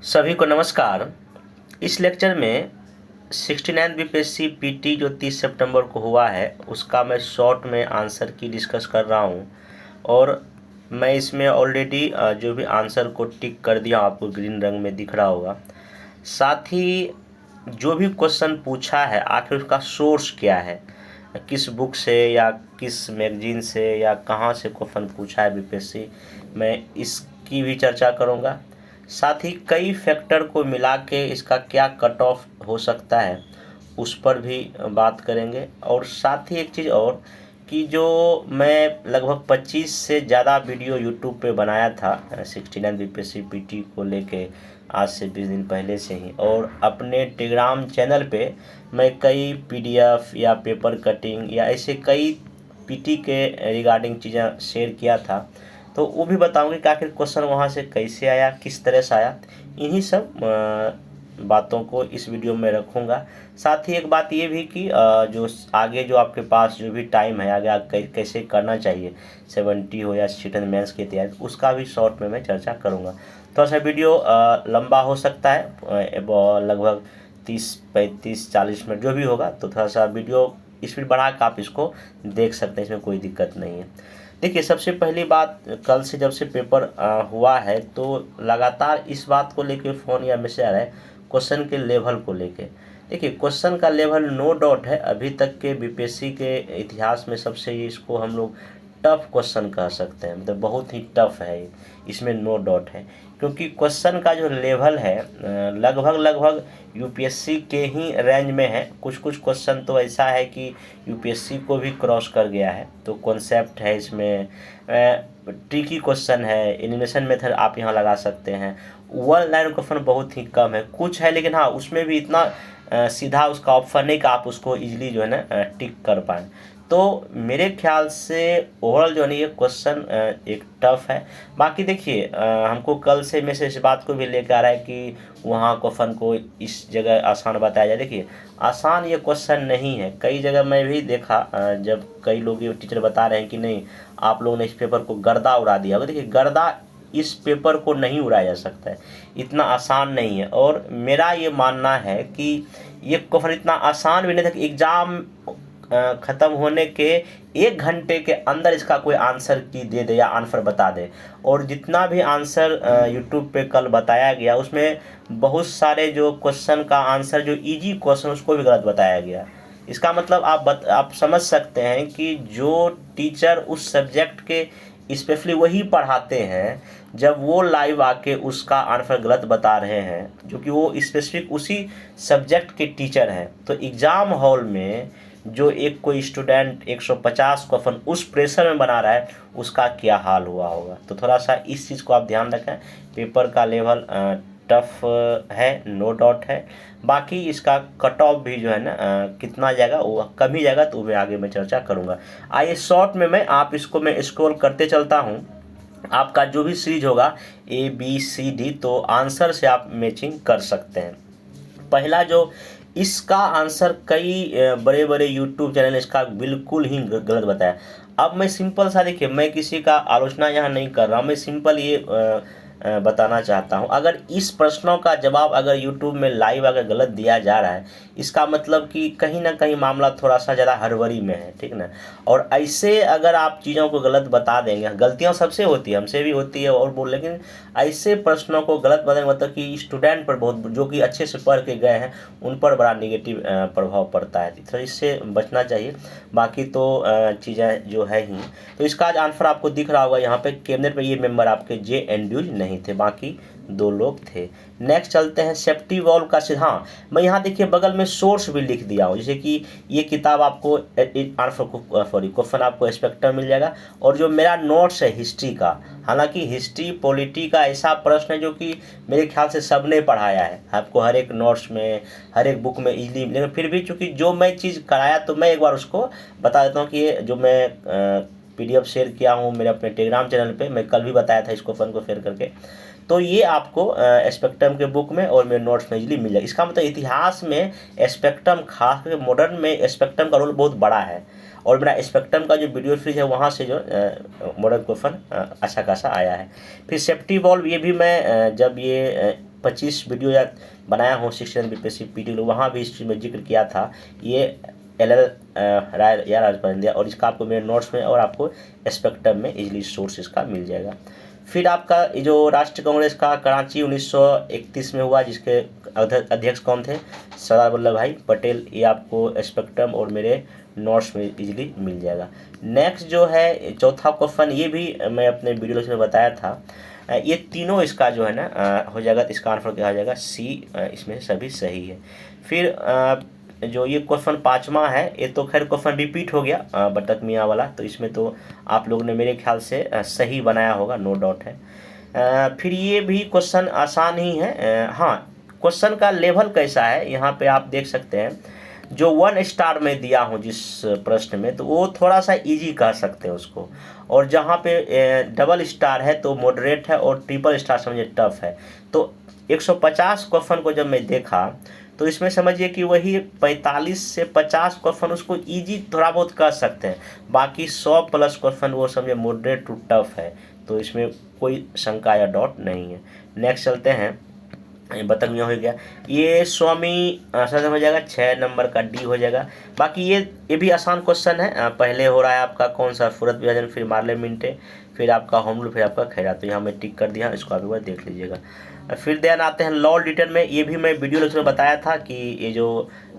सभी को नमस्कार। इस लेक्चर में 69 बीपीएससी पीटी जो 30 सितंबर को हुआ है उसका मैं शॉर्ट में आंसर की डिस्कस कर रहा हूं और मैं इसमें ऑलरेडी जो भी आंसर को टिक कर दिया, आपको ग्रीन रंग में दिख रहा होगा। साथ ही जो भी क्वेश्चन पूछा है आखिर उसका सोर्स क्या है, किस बुक से या किस मैगजीन से या कहाँ से क्वेश्चन पूछा है बीपीएससी, मैं इसकी भी चर्चा करूँगा। साथ ही कई फैक्टर को मिला के इसका क्या कट ऑफ हो सकता है उस पर भी बात करेंगे। और साथ ही एक चीज़ और कि जो मैं लगभग 25 से ज़्यादा वीडियो यूट्यूब पे बनाया था 69 बीपीएससी पीटी को लेके आज से 20 दिन पहले से ही, और अपने टेलीग्राम चैनल पे मैं कई पीडीएफ या पेपर कटिंग या ऐसे कई पीटी के रिगार्डिंग चीज़ें शेयर किया था, तो वो भी बताऊंगी कि आखिर क्वेश्चन वहाँ से कैसे आया, किस तरह से आया। इन्हीं सब बातों को इस वीडियो में रखूँगा। साथ ही एक बात ये भी कि जो आगे जो आपके पास जो भी टाइम है आगे कैसे करना चाहिए, 70 हो या सिटन मेंस की तैयारी, उसका भी शॉर्ट में मैं चर्चा करूँगा। थोड़ा सा वीडियो लंबा हो सकता है, लगभग 30-35-40 मिनट जो भी होगा, तो थोड़ा सा वीडियो स्पीड बढ़ा के आप इसको देख सकते हैं, इसमें कोई दिक्कत नहीं है। देखिए, सबसे पहली बात, कल से जब से पेपर हुआ है तो लगातार इस बात को लेके फ़ोन या मैसेज आ रहा है, क्वेश्चन के लेवल को लेके। देखिए, क्वेश्चन का लेवल नो डाउट है अभी तक के बीपीएससी के इतिहास में सबसे, इसको हम लोग टफ क्वेश्चन कह सकते हैं, मतलब बहुत ही टफ है, इसमें नो डाउट है। क्योंकि क्वेश्चन का जो लेवल है लगभग यूपीएससी के ही रेंज में है। कुछ कुछ क्वेश्चन तो ऐसा है कि यूपीएससी को भी क्रॉस कर गया है। तो कॉन्सेप्ट है इसमें, ट्रिकी क्वेश्चन है, एनिमेशन मेथड आप यहाँ लगा सकते हैं। वन लाइन क्वेश्चन बहुत ही कम है, कुछ है लेकिन हाँ उसमें भी इतना सीधा उसका ऑप्शन नहीं कि आप उसको इजीली जो है ना टिक कर पाएँ। तो मेरे ख्याल से ओवरऑल जो है ये क्वेश्चन एक टफ है। बाकी देखिए, हमको कल से मैसेज इस बात को भी लेकर आ रहा है कि वहाँ क्वेश्चन को इस जगह आसान बताया जाए। देखिए, आसान ये क्वेश्चन नहीं है। कई जगह मैं भी देखा जब कई लोग ये टीचर बता रहे हैं कि नहीं आप लोगों ने इस पेपर को गर्दा उड़ा दिया। देखिए, गर्दा इस पेपर को नहीं उड़ाया जा सकता है, इतना आसान नहीं है। और मेरा ये मानना है कि ये क्वेश्चन इतना आसान भी नहीं था कि एग्ज़ाम ख़त्म होने के 1 घंटे के अंदर इसका कोई आंसर की दे दे या आंसर बता दे। और जितना भी आंसर यूट्यूब पे कल बताया गया उसमें बहुत सारे जो क्वेश्चन का आंसर जो इजी क्वेश्चन उसको भी गलत बताया गया। इसका मतलब आप समझ सकते हैं कि जो टीचर उस सब्जेक्ट के स्पेशली वही पढ़ाते हैं, जब वो लाइव आके उसका आंसर गलत बता रहे हैं, जो कि वो स्पेसिफिक उसी सब्जेक्ट के टीचर हैं, तो एग्ज़ाम हॉल में जो एक कोई स्टूडेंट 150 क्वेश्चन उस प्रेशर में बना रहा है उसका क्या हाल हुआ होगा। तो थोड़ा सा इस चीज़ को आप ध्यान रखें। पेपर का लेवल टफ है, नो डाउट है। बाकी इसका कट ऑफ भी जो है ना कितना जाएगा, वो कम ही जाएगा, तो मैं आगे मैं चर्चा करूँगा। आइए शॉर्ट में मैं आप इसको मैं स्क्रॉल करते चलता हूँ। आपका जो भी सीरीज होगा ABCD, तो आंसर से आप मैचिंग कर सकते हैं। पहला जो इसका आंसर कई बड़े बड़े यूट्यूब चैनल इसका बिल्कुल ही गलत बताया। अब मैं सिंपल सा, देखिए मैं किसी का आलोचना यहाँ नहीं कर रहा हूँ, मैं सिंपल ये बताना चाहता हूँ। अगर इस प्रश्नों का जवाब अगर यूट्यूब में लाइव अगर गलत दिया जा रहा है, इसका मतलब कि कहीं ना कहीं मामला थोड़ा सा ज़्यादा हड़बड़ी में है, ठीक ना। और ऐसे अगर आप चीज़ों को गलत बता देंगे, गलतियाँ सबसे होती है, हमसे भी होती है और बोल, लेकिन ऐसे प्रश्नों को गलत बताएंगे मतलब कि स्टूडेंट पर बहुत, जो कि अच्छे से पढ़ के गए हैं, उन पर बड़ा निगेटिव प्रभाव पड़ता है। तो इससे बचना चाहिए। बाकी तो चीज़ें जो है ही, तो इसका आज आंसर आपको दिख रहा होगा यहाँ पे। कैबिनेट पे ये मेंबर आपके JNDU नहीं थे, बाकी 2 लोग थे। नेक्स्ट चलते हैं सेफ्टी वॉल्व का हाँ, मैं यहाँ देखिए बगल में सोर्स भी लिख दिया हूँ, जैसे कि ये किताब आपको क्वेश्चन आपको स्पेक्ट्रम मिल जाएगा। और जो मेरा नोट्स है हिस्ट्री का, हालांकि हिस्ट्री पॉलिटी का ऐसा प्रश्न है जो कि मेरे ख्याल से सबने पढ़ाया है आपको, हर एक नोट्स में हर एक बुक में इजीली, लेकिन फिर भी चूँकि जो मैं चीज़ कराया तो मैं एक बार उसको बता देता हूँ कि ये जो मैं PDF शेयर किया हूँ मेरे अपने टेलीग्राम चैनल पे, मैं कल भी बताया था इसको फन को शेयर करके, तो ये आपको स्पेक्ट्रम के बुक में और मेरे नोट्स में इजीली मिल जाएगा। इसका मतलब इतिहास में स्पेक्ट्रम, खास करके मॉडर्न में स्पेक्ट्रम का रोल बहुत बड़ा है। और मेरा स्पेक्ट्रम का जो वीडियो सीरीज है वहाँ से जो मॉडर्न क्वेश्चन अच्छा खासा आया है। फिर सेफ्टी वॉल्व, ये भी मैं जब ये 25 वीडियो या बनाया हूँ 69 बीपीएससी पीटी, वहाँ भी इस चीज़ में जिक्र किया था। ये LL राय या राजपाल, और इसका आपको मेरे नोट्स में और आपको स्पेक्ट्रम में इजीली सोर्स इसका मिल जाएगा। फिर आपका जो राष्ट्रीय कांग्रेस का कराची 1931 में हुआ, जिसके अध्यक्ष कौन थे, सरदार वल्लभ भाई पटेल, ये आपको स्पेक्ट्रम और मेरे नोट्स में इजीली मिल जाएगा। नेक्स्ट जो है चौथा क्वेश्चन, ये भी मैं अपने वीडियो में बताया था, ये तीनों इसका जो है ना हो जाएगा, तो इसका आंसर क्या हो जाएगा, सी, इसमें सभी सही है। फिर जो ये क्वेश्चन पाँचवा है, ये तो खैर क्वेश्चन रिपीट हो गया बटक मियाँ वाला, तो इसमें तो आप लोगों ने मेरे ख्याल से सही बनाया होगा, नो डाउट है। फिर ये भी क्वेश्चन आसान ही है। हाँ, क्वेश्चन का लेवल कैसा है यहाँ पे आप देख सकते हैं। जो 1 स्टार में दिया हूँ जिस प्रश्न में, तो वो थोड़ा सा इजी कह सकते हैं उसको, और जहाँ पे डबल स्टार है तो मॉडरेट है, और ट्रिपल स्टार समझिए टफ है। तो 150 क्वेश्चन को जब मैं देखा तो इसमें समझिए कि वही 45 से 50 क्वेश्चन उसको इजी थोड़ा बहुत कर सकते हैं, बाकी 100 प्लस क्वेश्चन वो समझे मॉडरेट टू टफ है, तो इसमें कोई शंका या डाउट नहीं है। नेक्स्ट चलते हैं, ये बतख में हो गया, ये स्वामी आंसर हो जाएगा, 6 नंबर का डी हो जाएगा। बाकी ये भी आसान क्वेश्चन है। पहले हो रहा है आपका कौन सा, फुरत विभाजन, फिर मार्ले मिंटे, फिर आपका होम रूल, फिर आपका खैरा, तो यहाँ मैं टिक कर दिया, इसको आप एक बार देख लीजिएगा। फिर देन आते हैं लॉ रिटर्न में, ये भी मैं वीडियो लेक्चर में बताया था कि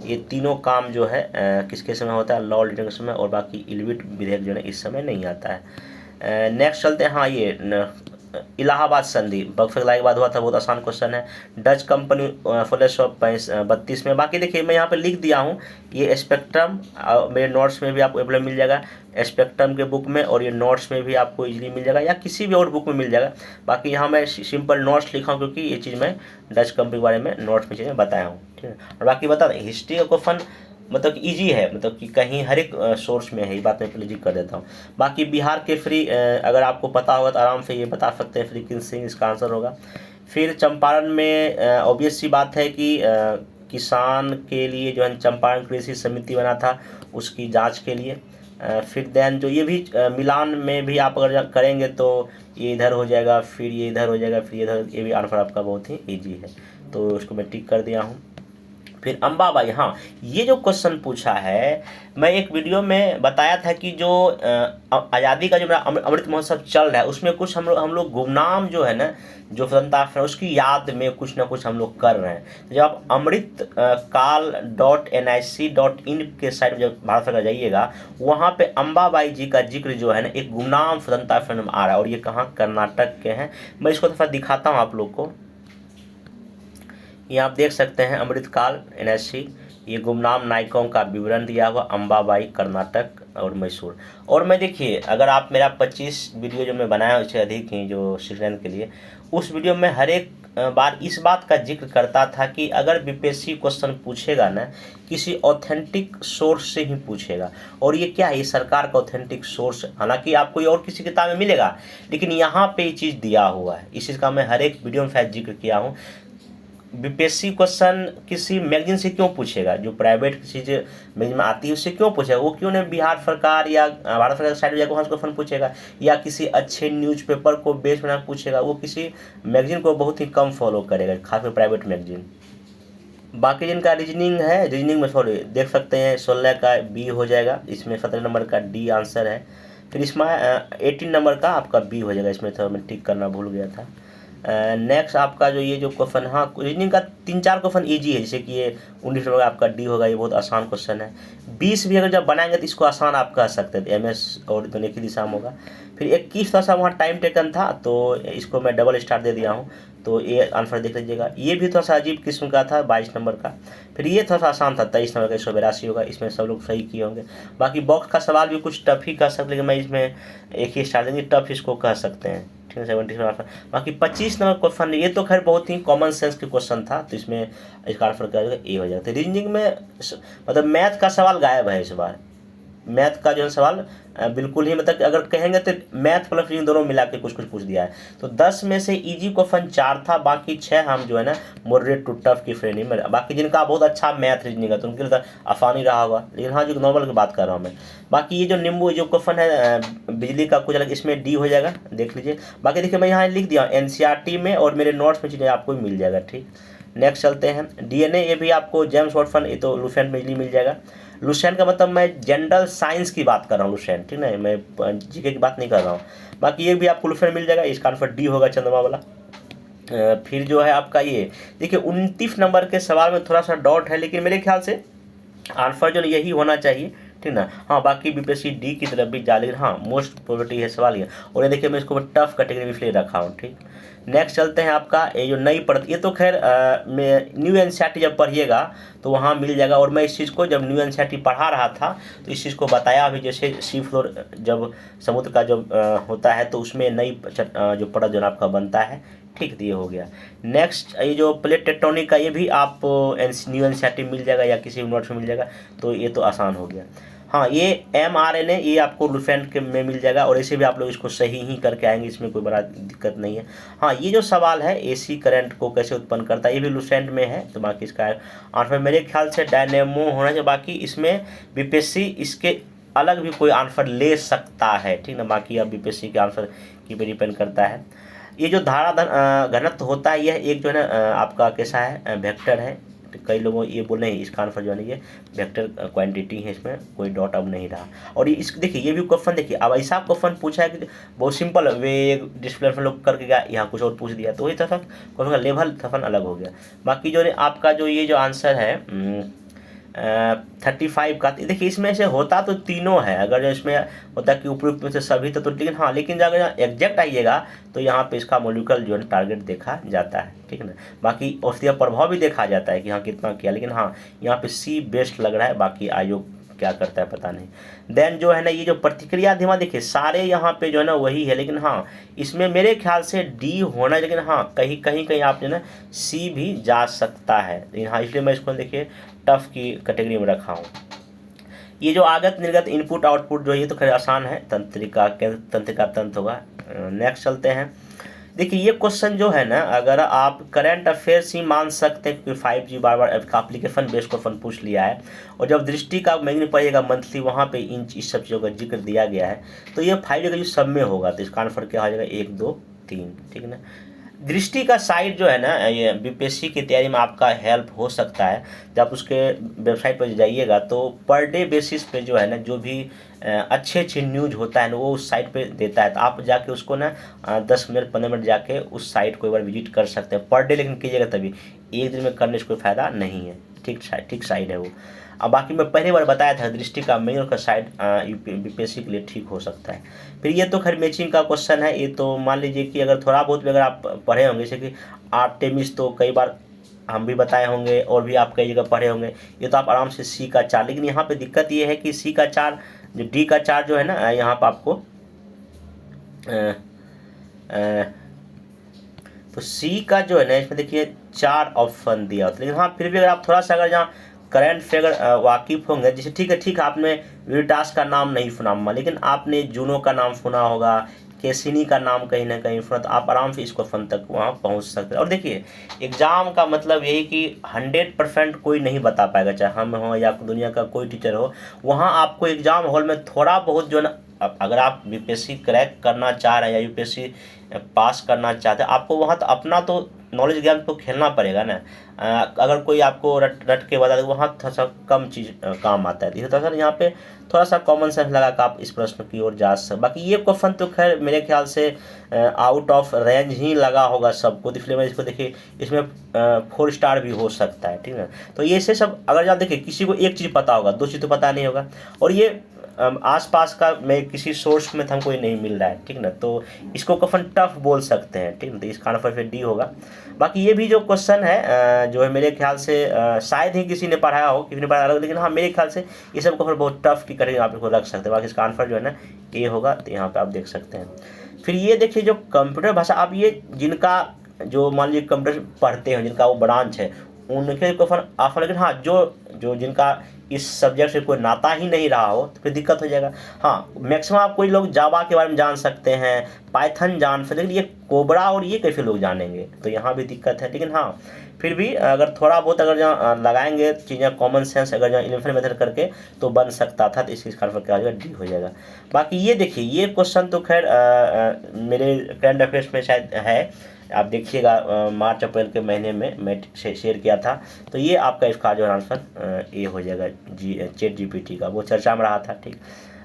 ये तीनों काम जो है किसके समय होता है, लॉ रिटर्न के समय, और बाकी इलविट विधेयक जो है इस समय नहीं आता है। नेक्स्ट चलते हैं, हाँ ये इलाहाबाद संधि बक्सर के बाद हुआ था, बहुत आसान क्वेश्चन है। डच कंपनी 1632 में। बाकी देखिए मैं यहाँ पे लिख दिया हूँ, ये स्पेक्ट्रम मेरे नोट्स में भी आपको अवेलेबल मिल जाएगा, स्पेक्ट्रम के बुक में, और ये नोट्स में भी आपको इजीली मिल जाएगा, या किसी भी और बुक में मिल जाएगा। बाकी यहाँ मैं सिंपल नोट्स लिखा हूँ, क्योंकि ये चीज़ मैं डच कंपनी के बारे में नोट्स में चीज़ें बताया हूँ, ठीक है। और बाकी बता दें, हिस्ट्री का क्वेश्चन मतलब ईजी है, मतलब कि कहीं हर एक सोर्स में है, ये बात मैं पहले जिक्र कर देता हूँ। बाकी बिहार के फ्री अगर आपको पता होगा तो आराम से ये बता सकते हैं, फ्री सिंह इसका आंसर होगा। फिर चंपारण में ऑब्वियस सी बात है कि किसान के लिए जो है चंपारण कृषि समिति बना था, उसकी जांच के लिए। फिर देन जो ये भी मिलान में भी आप अगर करेंगे तो ये इधर हो जाएगा, फिर ये इधर हो जाएगा, फिर ये इधर, ये भी आंसर आपका बहुत ही ईजी है, तो उसको मैं टिक कर दिया हूँ। फिर अम्बाबाई, हाँ ये जो क्वेश्चन पूछा है, मैं एक वीडियो में बताया था कि जो आज़ादी का जो मेरा अमृत महोत्सव चल रहा है, उसमें कुछ हम लोग गुमनाम जो है ना, जो स्वतंत्रता है उसकी याद में कुछ ना कुछ हम लोग कर रहे हैं। तो जब आप amritkaal.nic.in के साइट में जब भारत सरकार जाइएगा, वहाँ पे अम्बाबाई जी का जिक्र जो है ना, एक गुमनाम स्वतंत्रता फिल्म आ रहा है, और ये कहाँ, कर्नाटक के हैं। मैं इसको थोड़ा दिखाता हूँ आप लोग को, ये आप देख सकते हैं, अमृतकाल NSC, ये गुमनाम नायकों का विवरण दिया हुआ, अम्बाबाई, कर्नाटक और मैसूर। और मैं देखिए, अगर आप मेरा 25 वीडियो जो मैं बनाया उससे अधिक ही जो शिक्षण के लिए, उस वीडियो में हर एक बार इस बात का जिक्र करता था कि अगर बीपीएससी क्वेश्चन पूछेगा ना, किसी ऑथेंटिक सोर्स से ही पूछेगा। और ये क्या है, ये सरकार का ऑथेंटिक सोर्स, हालांकि आपको ये और किसी किताब में मिलेगा, लेकिन यहाँ पे ये चीज़ दिया हुआ है। इस चीज़ का मैं हर एक वीडियो में शायद जिक्र किया हूँ। बीपीएससी क्वेश्चन किसी मैगजीन से क्यों पूछेगा, जो प्राइवेट किसी मैगजीन में आती है उससे क्यों पूछेगा, वो क्यों नहीं बिहार सरकार या भारत सरकार साइड में जाकर वहाँ से क्वेश्चन पूछेगा, या किसी अच्छे न्यूज़पेपर को बेस बना पूछेगा। वो किसी मैगजीन को बहुत ही कम फॉलो करेगा, खासकर प्राइवेट मैगजीन। बाकी जिनका रीजनिंग है, रीजनिंग में सॉरी देख सकते हैं, 16 का बी हो जाएगा, इसमें 17 नंबर का डी आंसर है। फिर इसमें 18 नंबर का आपका बी हो जाएगा, इसमें थोड़ा मैं टिक करना भूल गया था। नेक्स्ट आपका जो ये जो क्वेश्चन, हाँ रीजनिंग का 3-4 क्वेश्चन इजी है, जैसे कि ये 19 नंबर का आपका डी होगा, ये बहुत आसान क्वेश्चन है। 20 भी अगर जब बनाएंगे तो इसको आसान आप कह सकते थे, MS और दोनों एक ही दिशा में होगा। फिर 21 थोड़ा सा वहाँ टाइम टेकन था, तो इसको मैं डबल स्टार दे दिया हूँ, तो ये आंसर देख लीजिएगा। ये भी थोड़ा सा अजीब किस्म का था, 22 नंबर का। फिर ये थोड़ा सा आसान था, 23 नंबर का, 182 होगा, इसमें सब लोग सही किए होंगे। बाकी बॉक्स का सवाल भी कुछ टफ ही कह सकते, लेकिन मैं इसमें एक ही स्टार देंगे, टफ इसको कह सकते हैं, ठीक है। 70 बाकी 25 नंबर क्वेश्चन, ये तो खैर बहुत ही कॉमन सेंस के क्वेश्चन था, तो इसमें इसका आंसर क्या हो जाएगा, ए हो जाएगा। रीजनिंग में मतलब मैथ का सवाल गायब है इस बार, मैथ का जो है सवाल बिल्कुल ही मतलब अगर कहेंगे तो मैथ प्लस रीजनिंग दोनों मिला के कुछ कुछ पूछ दिया है। तो 10 में से इजी क्वेश्चन 4 था, बाकी 6 हम जो है ना मॉडरेट टू टफ की श्रेणी में। बाकी जिनका बहुत अच्छा मैथ रीजनिंग है तो उनके लिए तो आसान ही रहा होगा, लेकिन हाँ जो नॉर्मल की बात कर रहा हूँ मैं। बाकी ये जो नींबू जो क्वेश्चन है बिजली का कुछ अलग, इसमें डी हो जाएगा, देख लीजिए। बाकी देखिए मैं यहाँ लिख दिया एनसीईआरटी में और मेरे नोट्स में चीज़ें आपको मिल जाएगा, ठीक। नेक्स्ट चलते हैं डीएनए, ये भी आपको जेम्स वॉटसन, ये तो लुसेंट में इजली मिल जाएगा। लुसेंट का मतलब मैं जनरल साइंस की बात कर रहा हूँ, लुसेंट, ठीक है, मैं जीके की बात नहीं कर रहा हूँ। बाकी ये भी आपको लुसेंट मिल जाएगा, इसका आंसर डी होगा, चंद्रमा वाला। फिर जो है आपका ये देखिए 29 नंबर के सवाल में थोड़ा सा डाउट है, लेकिन मेरे ख्याल से आंसर जो यही होना चाहिए, ठीक ना। हाँ बाकी बीपीएससी डी की तरफ भी जा, लेकिन हाँ मोस्ट प्रोबेबिलिटी है सवाल ये। और ये देखिए मैं इसको टफ कैटेगरी में इसलिए रखा हूँ, ठीक। नेक्स्ट चलते हैं आपका ये जो नई पढ़ती, ये तो खैर मैं न्यू एनसीईआरटी जब पढ़िएगा तो वहाँ मिल जाएगा। और मैं इस चीज़ को जब न्यू एनसीईआरटी पढ़ा रहा था तो इस चीज़ को बताया भी, जैसे सी फ्लोर जब समुद्र का जब होता है तो उसमें नई जो परत जो आपका बनता है, ठीक। तो ये हो गया। नेक्स्ट ये जो प्लेट टेक्टोनिक का, ये भी आप न्यू एनसीईआरटी मिल जाएगा या किसी यूनिवर्सिटी में मिल जाएगा, तो ये तो आसान हो गया। हाँ ये mRNA ये आपको लुसेंट के में मिल जाएगा, और ऐसे भी आप लोग इसको सही ही करके आएंगे, इसमें कोई बड़ा दिक्कत नहीं है। हाँ ये जो सवाल है एसी करंट को कैसे उत्पन्न करता है, ये भी लुसेंट में है, तो बाकी इसका आंसर मेरे ख्याल से डायनेमो होना चाहिए। बाकी इसमें बीपीएससी इसके अलग भी कोई आंसर ले सकता है, ठीक ना। बाकी अब बीपीएससी के आंसर की पे डिपेंड करता है। ये जो धारा घनत्व होता है, यह एक जो है ना आपका कैसा है, वेक्टर है। तो कई लोगों ये बोल रहे हैं इसका आंसर जो है ये वेक्टर क्वांटिटी है, इसमें कोई डॉट अब नहीं रहा। और ये इस देखिए ये भी क्वेश्चन देखिए, अब ऐसा क्वेश्चन पूछा है कि बहुत सिंपल वे डिस्प्ले में लोग करके गया, यहाँ कुछ और पूछ दिया, तो वही था क्वेश्चन का लेवल थफन अलग हो गया। बाकी जो आपका जो ये जो आंसर है 35 का, देखिए इसमें से होता तो तीनों है, अगर इसमें होता कि उपयुक्त में से सभी तो लेकिन हाँ, लेकिन अगर एग्जैक्ट आइएगा तो यहाँ पे इसका मॉलिक्यूलर जो है टारगेट देखा जाता है, ठीक है ना। बाकी औषधीय प्रभाव भी देखा जाता है कि हाँ कितना किया, लेकिन हाँ यहाँ पे सी बेस्ट लग रहा है, बाकी आयोग क्या करता है पता नहीं। देन जो है ना ये जो प्रतिक्रिया धीमा, देखिए सारे यहाँ पे जो है ना वही है, लेकिन हाँ इसमें मेरे ख्याल से डी होना है, लेकिन हाँ कहीं कहीं कहीं आप जो है ना सी भी जा सकता है, लेकिन हाँ इसलिए मैं इसको देखिए टफ की कैटेगरी में रखा हूँ। ये जो आगत निर्गत इनपुट आउटपुट जो ये तो खैर आसान है, तंत्रिका तंत्र होगा। नेक्स्ट चलते हैं, देखिए ये क्वेश्चन जो है ना अगर आप करंट अफेयर्स ही मान सकते हैं, क्योंकि 5G बार बार एप्लीकेशन बेस्ड क्वेश्चन पूछ लिया है, और जब दृष्टि का मैगजीन पढ़िएगा मंथली वहाँ पे इन इस सब चीज़ों का जिक्र दिया गया है, तो ये 5G का जो सब में होगा तो इसका आंसर क्या हो जाएगा 1 2 3, ठीक है ना। दृष्टि का साइट जो है ना ये बीपीएससी की तैयारी में आपका हेल्प हो सकता है। जब उसके वेबसाइट पर जाइएगा तो पर डे बेसिस पे जो है ना जो भी अच्छे अच्छे न्यूज होता है ना वो उस साइट पे देता है, तो आप जाके उसको ना 10 मिनट 15 मिनट जाके उस साइट को एक बार विजिट कर सकते हैं पर डे, लेकिन कीजिएगा तभी, एक दिन में करने से कोई फ़ायदा नहीं है, ठीक साइड है वो। अब बाकी मैं पहली बार बताया था दृष्टि का मेन का साइड बीपीएससी के लिए ठीक हो सकता है। फिर ये तो खैर मैचिंग का क्वेश्चन है, ये तो मान लीजिए कि अगर थोड़ा बहुत भी अगर आप पढ़े होंगे, जैसे कि आर्टेमिस तो कई बार हम भी बताए होंगे और भी आप कई जगह पढ़े होंगे, ये तो आप आराम से सी का 4, लेकिन यहाँ पे दिक्कत ये है कि सी का 4 जो डी का 4 जो है ना यहाँ पर आपको तो सी का जो है ना इसमें देखिए 4 ऑप्शन दिया होता है, लेकिन हाँ फिर भी अगर आप थोड़ा सा अगर जहाँ करंट से अगर वाकिफ होंगे, जैसे ठीक है आपने विटास का नाम नहीं सुना, लेकिन आपने जूनो का नाम सुना होगा, कैसिनी का नाम कहीं ना कहीं सुना, तो आप आराम से इस क्वेश्चन तक वहाँ पहुँच सकते हैं। और देखिए एग्ज़ाम का मतलब यही कि 100% कोई नहीं बता पाएगा, चाहे हम हो या दुनिया का कोई टीचर हो, वहाँ आपको एग्ज़ाम हॉल में थोड़ा बहुत जो है ना, अगर आप बीपीएससी क्रैक करना चाह रहे हैं या यूपीएससी पास करना चाहते हैं, आपको वहाँ तो अपना तो नॉलेज गेम तो खेलना पड़ेगा ना। अगर कोई आपको रट के बता दे वहाँ थोड़ा सा कम चीज़ काम आता है, तो सर यहाँ पे थोड़ा सा कॉमन सेंस लगा कर आप इस प्रश्न की ओर जा सकते। बाकी ये क्वेश्चन तो खैर मेरे ख्याल से आउट ऑफ रेंज ही लगा होगा सबको, इसलिए मैं इसको देखिए इसमें 4 स्टार भी हो सकता है, ठीक है। तो ये से सब अगर आप देखिए किसी को एक चीज़ पता होगा, 2 चीज़ तो पता नहीं होगा, और ये आसपास का मैं किसी सोर्स में हमको नहीं मिल रहा है, ठीक ना, तो इसको क्वेश्चन टफ बोल सकते हैं, ठीक ना, तो इसका आंसर फिर डी होगा। बाकी ये भी जो क्वेश्चन है जो है मेरे ख्याल से शायद ही किसी ने पढ़ाया हो, किसी ने पढ़ाया अलग, लेकिन हाँ मेरे ख्याल से ये सब क्वेश्चन बहुत टफ की करेंगे, आप इसको रख सकते हैं। बाकी इसका आंसर जो है ना ए होगा, तो यहाँ पर आप देख सकते हैं। फिर ये देखिए जो कंप्यूटर भाषा, आप ये जिनका जो मान लीजिए कंप्यूटर पढ़ते हैं जिनका वो ब्रांच है उनके क्वेश्चन आसान, लेकिन हाँ जो जिनका इस सब्जेक्ट से कोई नाता ही नहीं रहा हो तो फिर दिक्कत हो जाएगा। हाँ, मैक्सिमम आप कोई लोग जावा के बारे में जान सकते हैं, पाइथन जान सकते हैं, लेकिन ये कोबरा और ये कैसे लोग जानेंगे, तो यहाँ भी दिक्कत है। लेकिन हाँ, फिर भी अगर थोड़ा बहुत अगर जहाँ लगाएंगे चीज़ें, कॉमन सेंस अगर जहाँ इलेवन मेथड करके तो बन सकता था, तो इसी कारण क्या हो जाएगा, डी हो जाएगा। बाकी ये देखिए, ये क्वेश्चन तो खैर मेरे करंट अफेयर्स में शायद है, आप देखिएगा मार्च अप्रैल के महीने में मैं शेयर किया था। तो ये आपका इसका जो आंसर ए हो जाएगा, चैट जीपीटी का, वो चर्चा में रहा था। ठीक,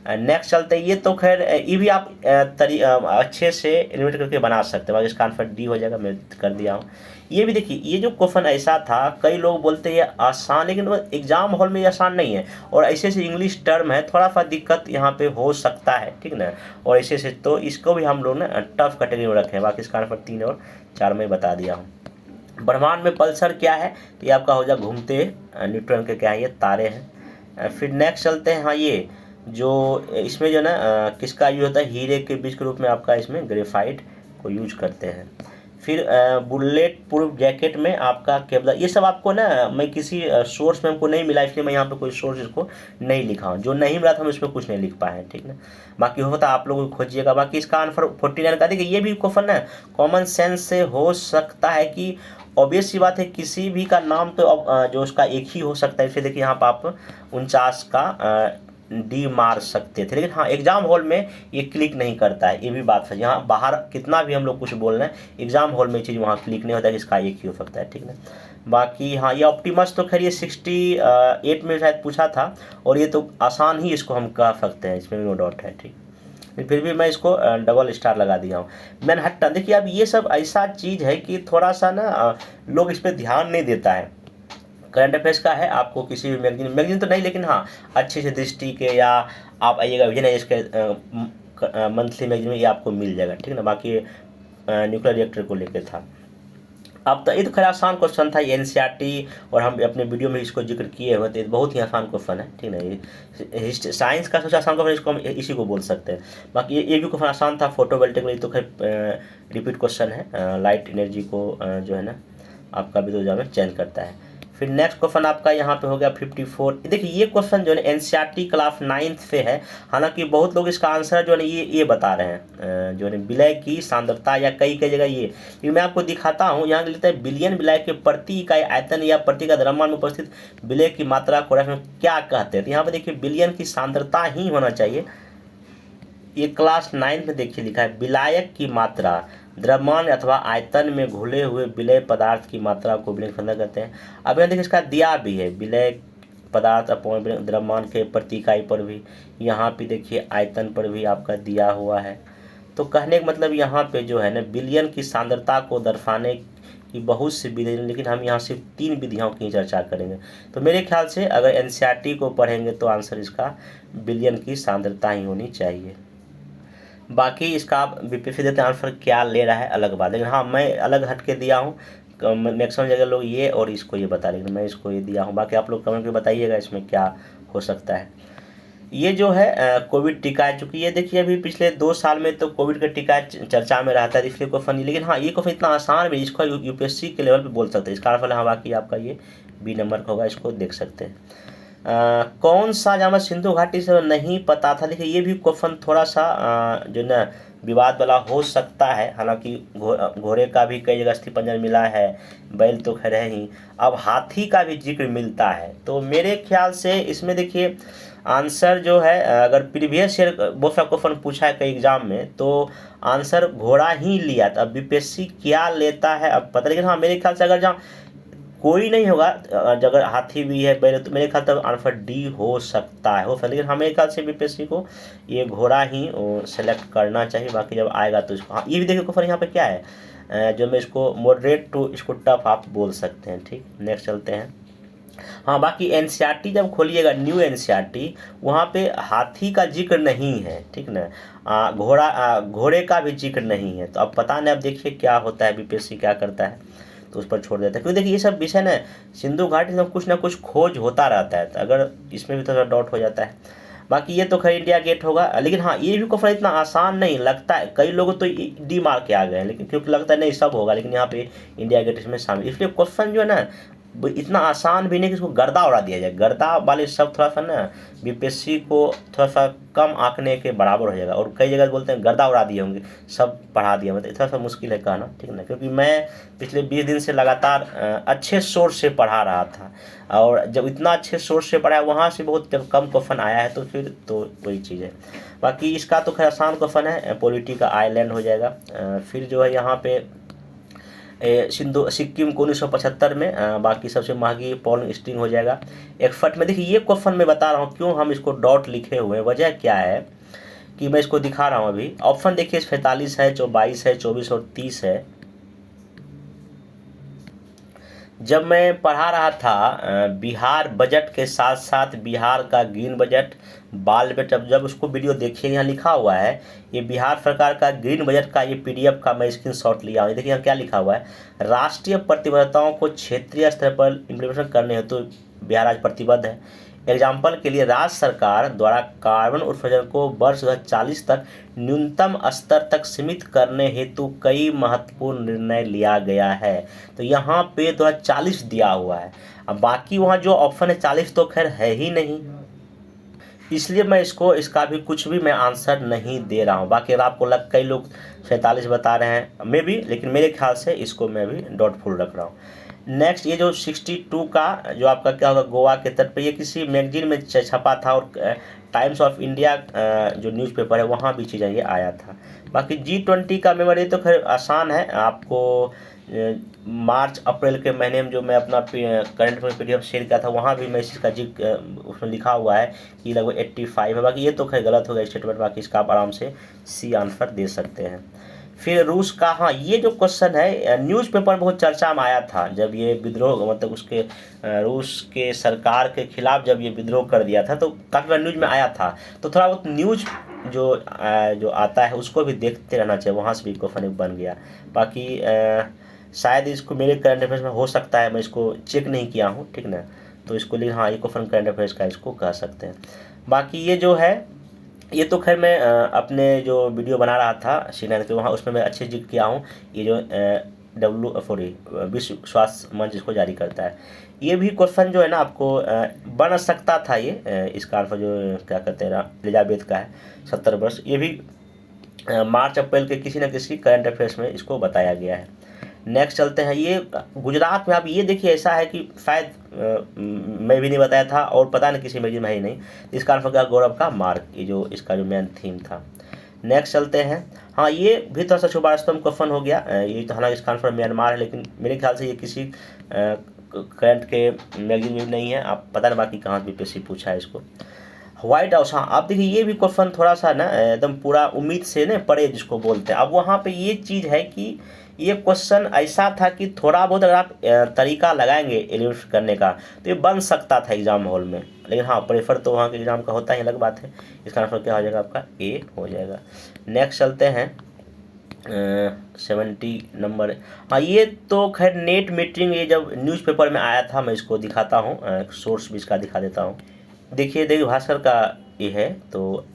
नेक्स्ट चलते हैं। ये तो खैर ये भी आप अच्छे से एलिमिनेट करके बना सकते हैं, इसका आंसर डी हो जाएगा, मैं कर दिया हूँ। ये भी देखिए, ये जो क्वेश्चन ऐसा था, कई लोग बोलते हैं ये आसान, लेकिन वो एग्जाम हॉल में ये आसान नहीं है, और ऐसे से इंग्लिश टर्म है, थोड़ा सा दिक्कत यहाँ पे हो सकता है, ठीक ना। और ऐसे से तो इसको भी हम लोग ना टफ कैटेगरी में रखे हैं। बाकी इसका आंसर 3 और 4 में बता दिया हूँ। ब्रह्मांड में पल्सर क्या है, तो ये आपका हो जाए घूमते न्यूट्रॉन के क्या है, ये तारे हैं। फिर नेक्स्ट चलते हैं। हाँ, ये जो इसमें जो ना किसका यूज होता है, हीरे के बीज के रूप में आपका इसमें ग्रेफाइट को यूज करते हैं। फिर बुलेट प्रूफ जैकेट में आपका केबल, ये सब आपको ना मैं किसी सोर्स में हमको नहीं मिला, इसलिए मैं यहाँ पे कोई सोर्स इसको नहीं लिखा हूँ, जो नहीं मिला था हम इसमें कुछ नहीं लिख पाए हैं, ठीक ना। बाकी होता आप लोग खोजिएगा। बाकी इसका आंसर 49 का। देखिए, ये भी क्वेश्चन ना कॉमन सेंस से हो सकता है कि ऑब्वियस सी बात है, किसी भी का नाम तो अब जो उसका एक ही हो सकता है। फिर देखिए यहाँ पर आप 49 का डी मार सकते थे, लेकिन हाँ, एग्जाम हॉल में ये क्लिक नहीं करता है, ये भी बात है। यहाँ बाहर कितना भी हम लोग कुछ बोल रहे हैं, एग्जाम हॉल में चीज़ वहाँ क्लिक नहीं होता है कि इसका एक ही हो सकता है, ठीक ना। बाकी हाँ, ये ऑप्टिमस तो खैर ये 68 में शायद पूछा था, और ये तो आसान ही इसको हम कह सकते हैं, इसमें नो डाउट है, ठीक। फिर भी मैं इसको डबल स्टार लगा दिया हूँ। मैनहट्टन, देखिए अब ये सब ऐसा चीज़ है कि थोड़ा सा ना लोग इस पर ध्यान नहीं देता है। करंट अफेयर्स का है, आपको किसी भी मैगजीन तो नहीं, लेकिन हाँ, अच्छे से दृष्टि के या आप आइएगा विजन एज के मंथली मैगजीन में ये आपको मिल जाएगा, ठीक ना। बाकी न्यूक्लियर रिएक्टर को लेकर था। अब तो ये तो खैर आसान क्वेश्चन था, एनसीईआरटी, और हम अपने वीडियो में इसको जिक्र किए हुए थे, बहुत ही आसान क्वेश्चन है, ठीक ना। ये साइंस का सबसे आसान क्वेश्चन, इसको हम इसी को बोल सकते हैं। बाकी ये भी क्वेश्चन आसान था, फोटोवोल्टिक में, तो खैर रिपीट क्वेश्चन है, लाइट एनर्जी को जो है ना आपका भी तो में चेंज करता है। फिर नेक्स्ट क्वेश्चन आपका यहाँ पे हो गया 54। देखिए, ये क्वेश्चन जो है एनसीईआरटी क्लास 9th से है, हालांकि बहुत लोग इसका आंसर जो है ये बता रहे हैं, जो है विलय की सांद्रता, या कई जगह ये मैं आपको दिखाता हूँ। यहाँ लिखता है बिलियन विलय के प्रति इकाई आयतन या प्रति का द्रव्यमान में उपस्थित विलय की मात्रा को क्या कहते हैं। तो यहाँ पर देखिए, बिलियन की सांद्रता ही होना चाहिए। ये क्लास 9 में देखिए लिखा है, विलायक की मात्रा द्रव्यमान अथवा आयतन में घुले हुए विलय पदार्थ की मात्रा को विलय सांद्रता कहते हैं। अब यहाँ देखिए, इसका दिया भी है, विलय पदार्थ अपॉन द्रव्यमान के प्रति इकाई पर भी, यहाँ पे देखिए आयतन पर भी आपका दिया हुआ है। तो कहने का मतलब यहाँ पे जो है ना, बिलियन की सांद्रता को दर्शाने की बहुत सी विधि, लेकिन हम यहाँ सिर्फ 3 विधियों की चर्चा करेंगे। तो मेरे ख्याल से अगर एनसीईआरटी को पढ़ेंगे तो आंसर इसका बिलियन की सांद्रता ही होनी चाहिए। बाकी इसका आप बीपीएससी देते आंसर क्या ले रहा है अलग बात, लेकिन हाँ, मैं अलग हट के दिया हूँ। मैक्सिमम जगह लोग ये और इसको ये बता, लेकिन मैं इसको ये दिया हूँ। बाकी आप लोग कमेंट में बताइएगा इसमें क्या हो सकता है। ये जो है कोविड टीका है, चूँकि ये देखिए अभी पिछले 2 साल में तो कोविड का टीका चर्चा में रहता है, इसलिए क्वेश्चन, लेकिन हाँ, ये क्वेश्चन इतना आसान भी, इसको यूपीएससी के लेवल पे बोल सकते हैं। इसका आंसर हाँ, बाकी आपका ये बी नंबर का होगा, इसको देख सकते हैं। कौन सा जामा सिंधु घाटी से नहीं पता था। देखिए, ये भी क्वेश्चन थोड़ा सा जो ना विवाद वाला हो सकता है, हालांकि घोड़े का भी कई जगह अस्थिपंजर मिला है, बैल तो खैर है ही, अब हाथी का भी जिक्र मिलता है। तो मेरे ख्याल से इसमें देखिए आंसर जो है, अगर प्रीवियस ईयर बहुत सा क्वेश्चन पूछा है कई एग्जाम में, तो आंसर घोड़ा ही लिया। तो अब बीपीएससी क्या लेता है अब पता, लेकिन हाँ, मेरे ख्याल से अगर जहाँ कोई नहीं होगा, अगर हाथी भी है बैल, तो मेरे ख्याल तक आंसर डी हो सकता है, लेकिन हमें ख्याल से बीपीएससी को ये घोड़ा ही सेलेक्ट करना चाहिए। बाकी जब आएगा तो इसको, हाँ, ये भी देखिए क्वेश्चन यहाँ पे क्या है, जो मैं इसको मॉडरेट टू इसको टफ आप बोल सकते हैं, ठीक। नेक्स्ट चलते हैं। हाँ, बाकी एनसीईआरटी जब खोलिएगा, न्यू एनसीईआरटी, वहाँ पे हाथी का जिक्र नहीं है, ठीक ना। घोड़े का भी जिक्र नहीं है। तो अब पता नहीं, अब देखिए क्या होता है, बीपीएससी क्या करता है, तो उस पर छोड़ देता है। क्योंकि देखिए, ये सब विषय ना सिंधु घाटी में कुछ ना कुछ खोज होता रहता है, तो अगर इसमें भी थोड़ा डाउट हो जाता है। बाकी ये तो खैर इंडिया गेट होगा, लेकिन हाँ, ये भी क्वेश्चन इतना आसान नहीं लगता है। कई लोग तो डी मार के आ गए हैं, लेकिन क्योंकि लगता है नहीं सब होगा, लेकिन यहाँ पे इंडिया गेट इसमें शामिल, इसलिए क्वेश्चन जो है ना इतना आसान भी नहीं कि इसको गर्दा उड़ा दिया जाए। गर्दा वाले शब्द थोड़ा सा ना बीपीएससी को थोड़ा सा कम आंकने के बराबर हो जाएगा, और कई जगह बोलते हैं गर्दा उड़ा दिए होंगे, सब पढ़ा दिया, मतलब थोड़ा सा मुश्किल है कहना, ठीक ना। क्योंकि मैं पिछले 20 दिन से लगातार अच्छे सोर्स से पढ़ा रहा था, और जब इतना अच्छे सोर्स से पढ़ा है वहाँ से बहुत जब कम क्वेश्चन आया है तो फिर तो वही चीज़ है। बाकी इसका तो खैर आसान क्वेश्चन है, पॉलिटी का आइलैंड हो जाएगा। फिर जो है यहाँ पे सिक्किम को 1975 में, बाकी सबसे महंगी पॉलिंग स्टिंग हो जाएगा। एकफट में देखिए ये क्वेश्चन मैं बता रहा हूँ क्यों हम इसको डॉट लिखे हुए हैं, वजह क्या है कि मैं इसको दिखा रहा हूँ अभी। ऑप्शन देखिए 45 है, 22 है, 24 और 30 है। जब मैं पढ़ा रहा था बिहार बजट के साथ साथ बिहार का ग्रीन बजट, बाल बजट, जब उसको वीडियो देखिए यहाँ लिखा हुआ है ये बिहार सरकार का ग्रीन बजट का ये पीडीएफ का मैं स्क्रीनशॉट लिया हूँ। देखिए यहाँ क्या लिखा हुआ है, राष्ट्रीय प्रतिबद्धताओं को क्षेत्रीय स्तर पर इम्प्लीमेंटेशन करने हेतु बिहार आज प्रतिबद्ध है। एग्जाम्पल के लिए राज्य सरकार द्वारा कार्बन उत्सर्जन को वर्ष 2040 तक न्यूनतम स्तर तक सीमित करने हेतु कई महत्वपूर्ण निर्णय लिया गया है। तो यहाँ पे 2040 दिया हुआ है, अब बाकी वहाँ जो ऑप्शन है 40 तो खैर है ही नहीं, इसलिए मैं इसका भी कुछ भी मैं आंसर नहीं दे रहा हूँ। बाकी अगर आपको कई लोग 47 बता रहे हैं मे भी, लेकिन मेरे ख्याल से इसको मैं भी डॉटफुल रख रहा हूँ। नेक्स्ट ये जो 62 का जो आपका क्या होगा, गोवा के तट पे, ये किसी मैगजीन में छपा था, और टाइम्स ऑफ इंडिया जो न्यूज़पेपर है वहाँ भी चीज़ें ये आया था। बाकी G20 का मेमोरी तो खैर आसान है, आपको मार्च अप्रैल के महीने में जो मैं अपना करंट अफेयर पीडीएफ शेयर किया था वहाँ भी मैं इसका उसमें लिखा हुआ है कि लगभग 85 है। बाकी ये तो खैर गलत हो गया स्टेटमेंट, बाकी इसका आप आराम से सी आंसर दे सकते हैं। फिर रूस का, हाँ ये जो क्वेश्चन है न्यूज़पेपर बहुत चर्चा में आया था जब ये विद्रोह, मतलब उसके रूस के सरकार के खिलाफ जब ये विद्रोह कर दिया था तो काफ़ी बार न्यूज़ में आया था। तो थोड़ा बहुत न्यूज़ जो आता है उसको भी देखते रहना चाहिए, वहाँ से भी क्वेश्चन बन गया। बाकी शायद इसको मेरे करंट अफेयर्स में हो सकता है, मैं इसको चेक नहीं किया हूँ, ठीक ना। तो इसको लिए हाँ ये क्वेश्चन करंट अफेयर्स का इसको कह सकते हैं। बाकी ये जो है ये तो खैर मैं अपने जो वीडियो बना रहा था सीनियर के वहाँ उसमें मैं अच्छे जिक्र किया हूँ। ये जो विश्व स्वास्थ्य मंच इसको जारी करता है, ये भी क्वेश्चन जो है ना आपको बन सकता था। ये इसका आंसर जो क्या कहते हैं एलिजाबेथ का है 70 वर्ष, ये भी मार्च अप्रैल के किसी न किसी करंट अफेयर्स में इसको बताया गया है। नेक्स्ट चलते हैं, ये गुजरात में आप ये देखिए ऐसा है कि शायद मैं भी नहीं बताया था और पता नहीं किसी मैगजीन में ही नहीं। इसका आंसर क्या, गौरव का मार्ग, ये जो इसका जो मेन थीम था। नेक्स्ट चलते हैं, हाँ ये भी थोड़ा सा शुभारंभ क्वेश्चन हो गया, ये तो हालांकि इसका आंसर म्यांमार है, लेकिन मेरे ख्याल से ये किसी करंट के मैगजीन में नहीं है, आप पता नहीं बाकी कहाँ बीपीएससी पूछा है इसको। व्हाइट हाउस, हाँ आप देखिए ये भी क्वेश्चन थोड़ा सा ना एकदम पूरा उम्मीद से ना परे जिसको बोलते हैं। अब वहाँ पे ये चीज़ है कि ये क्वेश्चन ऐसा था कि थोड़ा बहुत अगर आप तरीका लगाएंगे एलिमिनेट करने का तो ये बन सकता था एग्जाम हॉल में, लेकिन हाँ प्रेफर तो वहाँ के एग्जाम का होता ही अलग बात है। इसका आंसर क्या हो जाएगा आपका, ए हो जाएगा। नेक्स्ट चलते हैं 70 नंबर, हाँ ये तो खैर नेट मीटिंग, ये जब न्यूज़पेपर में आया था, मैं इसको दिखाता हूँ, सोर्स भी इसका दिखा देता हूँ। देखिए भास्कर का ये है, तो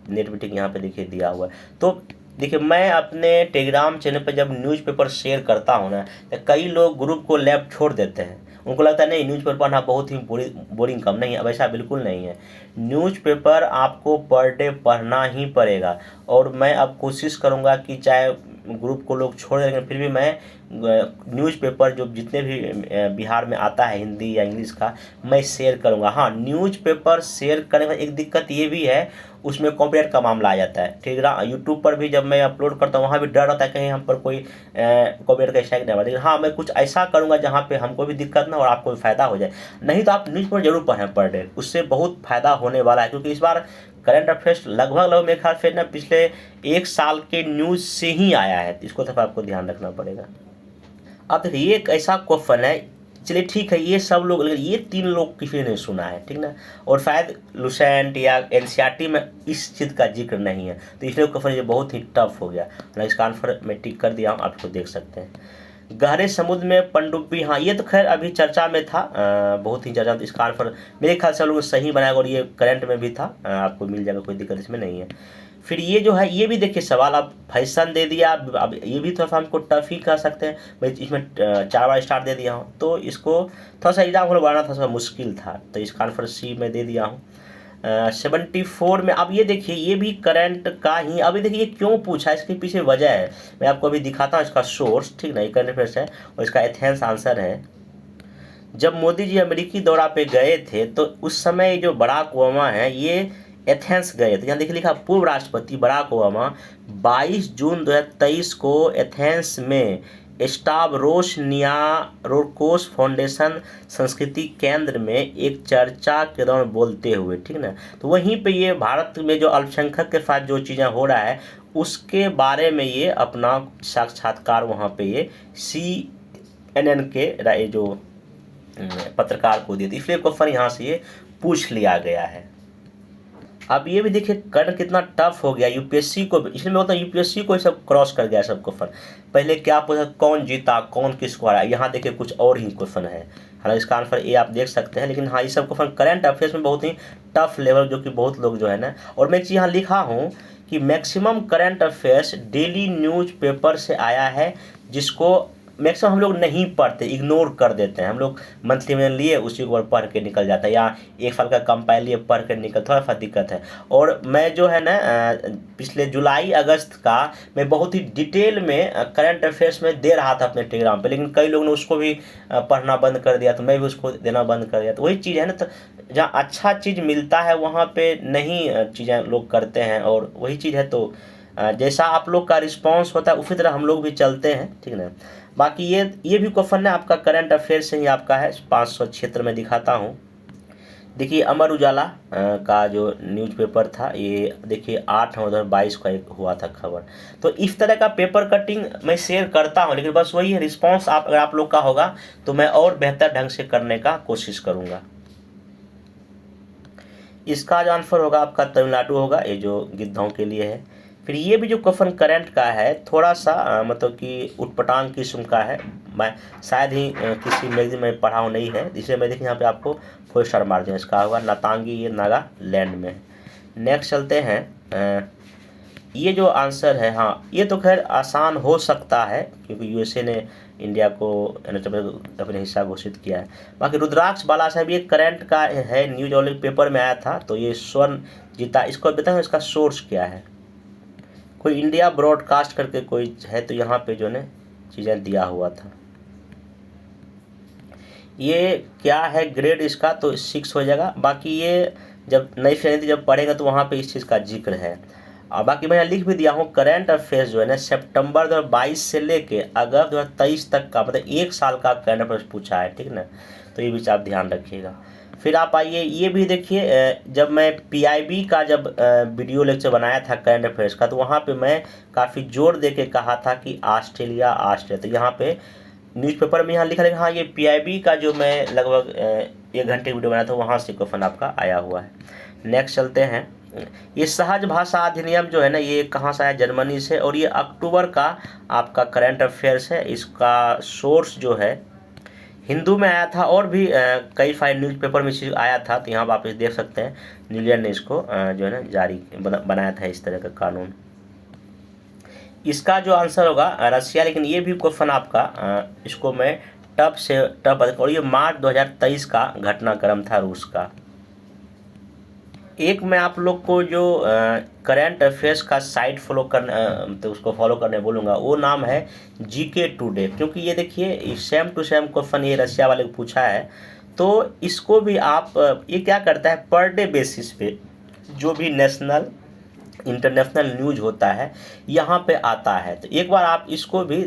नेट मीटिंग यहाँ पे देखिए दिया हुआ है। तो देखिए मैं अपने टेलीग्राम चैनल पर जब न्यूज़पेपर शेयर करता हूँ ना, तो कई लोग ग्रुप को लैब छोड़ देते हैं, उनको लगता है नहीं न्यूज़पेपर पढ़ना बहुत ही बोरिंग कम, नहीं है, वैसा बिल्कुल नहीं है। न्यूज़पेपर आपको पर डे पढ़ना ही पड़ेगा, और मैं अब कोशिश करूँगा कि चाहे ग्रुप को लोग छोड़ देंगे फिर भी मैं न्यूज़पेपर जो जितने भी बिहार में आता है हिंदी या इंग्लिश का मैं शेयर करूँगा। हाँ न्यूज़पेपर शेयर करने में एक दिक्कत ये भी है, उसमें कॉपीराइट का मामला आ जाता है। टेलीग्राम यूट्यूब पर भी जब मैं अपलोड करता हूँ वहाँ भी डर रहता है कहीं हम पर कोई कॉपीराइट का स्ट्राइक नहीं आएगा, लेकिन हाँ मैं कुछ ऐसा करूँगा जहाँ पे हमको भी दिक्कत ना और आपको भी फ़ायदा हो जाए। नहीं तो आप न्यूज़पेपर जरूर पढ़ें पर डे, उससे बहुत फ़ायदा होने वाला है, क्योंकि इस बार करंट अफेयर्स लगभग मेरे ख्याल से ना पिछले 1 साल के न्यूज़ से ही आया है, इसको तो आपको ध्यान रखना पड़ेगा। अब देखिए ये एक ऐसा क्वेश्चन है, चलिए ठीक है ये सब लोग, लेकिन ये 3 लोग किसी ने नहीं सुना है, ठीक ना, और शायद लुसेंट या एनसीईआरटी में इस चीज़ का जिक्र नहीं है, तो इसलिए क्वेश्चन ये बहुत ही टफ हो गया। तो इसका आंसर मैं टिक कर दिया हूँ, आप इसको देख सकते हैं। गहरे समुद्र में पनडुब्बी, हाँ ये तो खैर अभी चर्चा में था, बहुत ही चर्चा में, इसका आंसर मेरे ख्याल से लोग सही बनाएगा और ये करंट में भी था, आपको मिल जाएगा, कोई दिक्कत इसमें नहीं है। फिर ये जो है ये भी देखिए सवाल, अब फैशन दे दिया, अब ये भी थोड़ा सा हमको टफ ही कर सकते हैं भाई, इसमें 4 बार स्टार दे दिया हूँ, तो इसको थोड़ा सा एग्जाम को बनाना थोड़ा सा मुश्किल था, तो इसका आंसर सी में दे दिया हूँ। 74 में अब ये देखिए ये भी करंट का ही, अभी देखिए ये क्यों पूछा, इसके पीछे वजह है, मैं आपको अभी दिखाता हूँ इसका सोर्स, ठीक ना, ये करंट अफेयर्स है और इसका एथेंस आंसर है। जब मोदी जी अमेरिकी दौरा पे गए थे तो उस समय जो बराक ओबामा है ये एथेंस गए थे, यहाँ देखिए लिखा पूर्व राष्ट्रपति बराक ओबामा 22 जून 2023 को एथेंस में स्टावरोस नियारोकोस फाउंडेशन संस्कृति केंद्र में एक चर्चा के दौरान बोलते हुए, ठीक ना, तो वहीं पे ये भारत में जो अल्पसंख्यक के साथ जो चीज़ें हो रहा है उसके बारे में ये अपना साक्षात्कार वहाँ पे ये CNN के जो पत्रकार को दिए थे, इसलिए क्वेश्चन यहाँ से ये पूछ लिया गया है। अब ये भी देखिए करंट कितना टफ हो गया यूपीएससी को, इसलिए मैं बोलता हूँ यूपीएससी को सब क्रॉस कर गया सब क्वेश्चन। पहले क्या पूछा, कौन जीता, कौन किसको हराया, यहाँ देखिए कुछ और ही क्वेश्चन है, हालांकि इसका आंसर ये आप देख सकते हैं, लेकिन हाँ ये सब क्वेश्चन करंट अफेयर्स में बहुत ही टफ लेवल, जो कि बहुत लोग जो है ना, और मैं एक चीज़ यहाँ लिखा हूँ कि maximum current affairs daily news paper से आया है, जिसको मैक्सिमम हम लोग नहीं पढ़ते, इग्नोर कर देते हैं हम लोग, मंथली में लिए उसी को पढ़ के निकल जाता है, या एक साल का कंपाइल लिए पढ़ के निकल, थोड़ा सा दिक्कत है। और मैं जो है ना पिछले जुलाई अगस्त का मैं बहुत ही डिटेल में करंट अफेयर्स में दे रहा था अपने टेलीग्राम पे, लेकिन कई लोगों ने उसको भी पढ़ना बंद कर दिया, तो मैं भी उसको देना बंद कर दिया। तो वही चीज़ है ना, तो जहाँ अच्छा चीज़ मिलता है वहाँ पे नहीं चीज़ें लोग करते हैं, और वही चीज़ है, तो जैसा आप लोग का रिस्पांस होता है उसी तरह हम लोग भी चलते हैं, ठीक ना। बाकी ये भी क्वेश्चन है आपका करंट अफेयर से ही आपका है, 500 क्षेत्र में दिखाता हूँ। देखिए अमर उजाला का जो न्यूज़पेपर था, ये देखिए 8/2022 का एक हुआ था खबर। तो इस तरह का पेपर कटिंग मैं शेयर करता हूँ, लेकिन बस वही है, रिस्पांस अगर आप लोग का होगा तो मैं और बेहतर ढंग से करने का कोशिश करूँगा। इसका जो आंसर होगा आपका तमिलनाडु होगा, ये जो गिद्धों के लिए है। फिर ये भी जो क्वेश्चन करंट का है थोड़ा सा मतलब कि उटपटांग किस्म का है, मैं शायद ही किसी मैगजीन में पढ़ा हूँ नहीं है, इसलिए मैं देखिए यहाँ पे आपको 4 स्टार मार दूँ। इसका होगा नातांगी, ये नागालैंड में है। नेक्स्ट चलते हैं, ये जो आंसर है, हाँ ये तो खैर आसान हो सकता है क्योंकि यूएसए ने इंडिया को अपने हिस्सा घोषित किया है। बाकी रुद्राक्ष बाला साहब ये करंट का है, न्यूज ओलंपिक पेपर में आया था, तो ये स्वर्ण जीता, इसको बताओ इसका सोर्स क्या है, कोई इंडिया ब्रॉडकास्ट करके कोई है, तो यहाँ पे जो ने चीज़ें दिया हुआ था। ये क्या है ग्रेड इसका, तो 6 हो जाएगा। बाकी ये जब नई श्रेणी जब पढ़ेगा तो वहाँ पे इस चीज़ का जिक्र है। और बाकी मैं लिख भी दिया हूँ, करंट अफेयर्स जो है ना सितंबर 2022 से लेके अगस्त 2023 तक का, मतलब 1 साल का करंट अफेयर्स पूछा है, ठीक ना, तो ये भी आप ध्यान रखिएगा। फिर आप आइए ये भी देखिए, जब मैं PIB का जब वीडियो लेक्चर बनाया था करंट अफेयर्स का, तो वहाँ पे मैं काफ़ी जोर दे के कहा था कि ऑस्ट्रेलिया, तो यहाँ पे न्यूज़पेपर में यहाँ लिखा है, हाँ ये PIB का जो मैं लगभग 1 घंटे वीडियो बनाया था वहाँ से क्वेश्चन आपका आया हुआ है। नेक्स्ट चलते हैं, ये सहज भाषा अधिनियम जो है ना, ये कहाँ से आया, जर्मनी से, और ये अक्टूबर का आपका करंट अफेयर्स है। इसका सोर्स जो है हिंदू में आया था, और भी कई सारे न्यूज़पेपर में चीज़ आया था, तो यहाँ आप इसे देख सकते हैं, न्यूजीलैंड ने इसको जो है ना जारी बनाया था इस तरह का कानून। इसका जो आंसर होगा रसिया, लेकिन ये भी क्वेश्चन आपका इसको मैं टफ से टफ, और ये मार्च 2023 का घटनाक्रम था रूस का। एक मैं आप लोग को जो करंट अफेयर्स का साइट फॉलो करने, तो उसको फॉलो करने बोलूँगा, वो नाम है GK टुडे, क्योंकि ये देखिए सेम टू सेम क्वेश्चन ये रसिया वाले को पूछा है, तो इसको भी आप ये क्या करता है पर डे बेसिस पे जो भी नेशनल इंटरनेशनल न्यूज होता है यहाँ पे आता है, तो एक बार आप इसको भी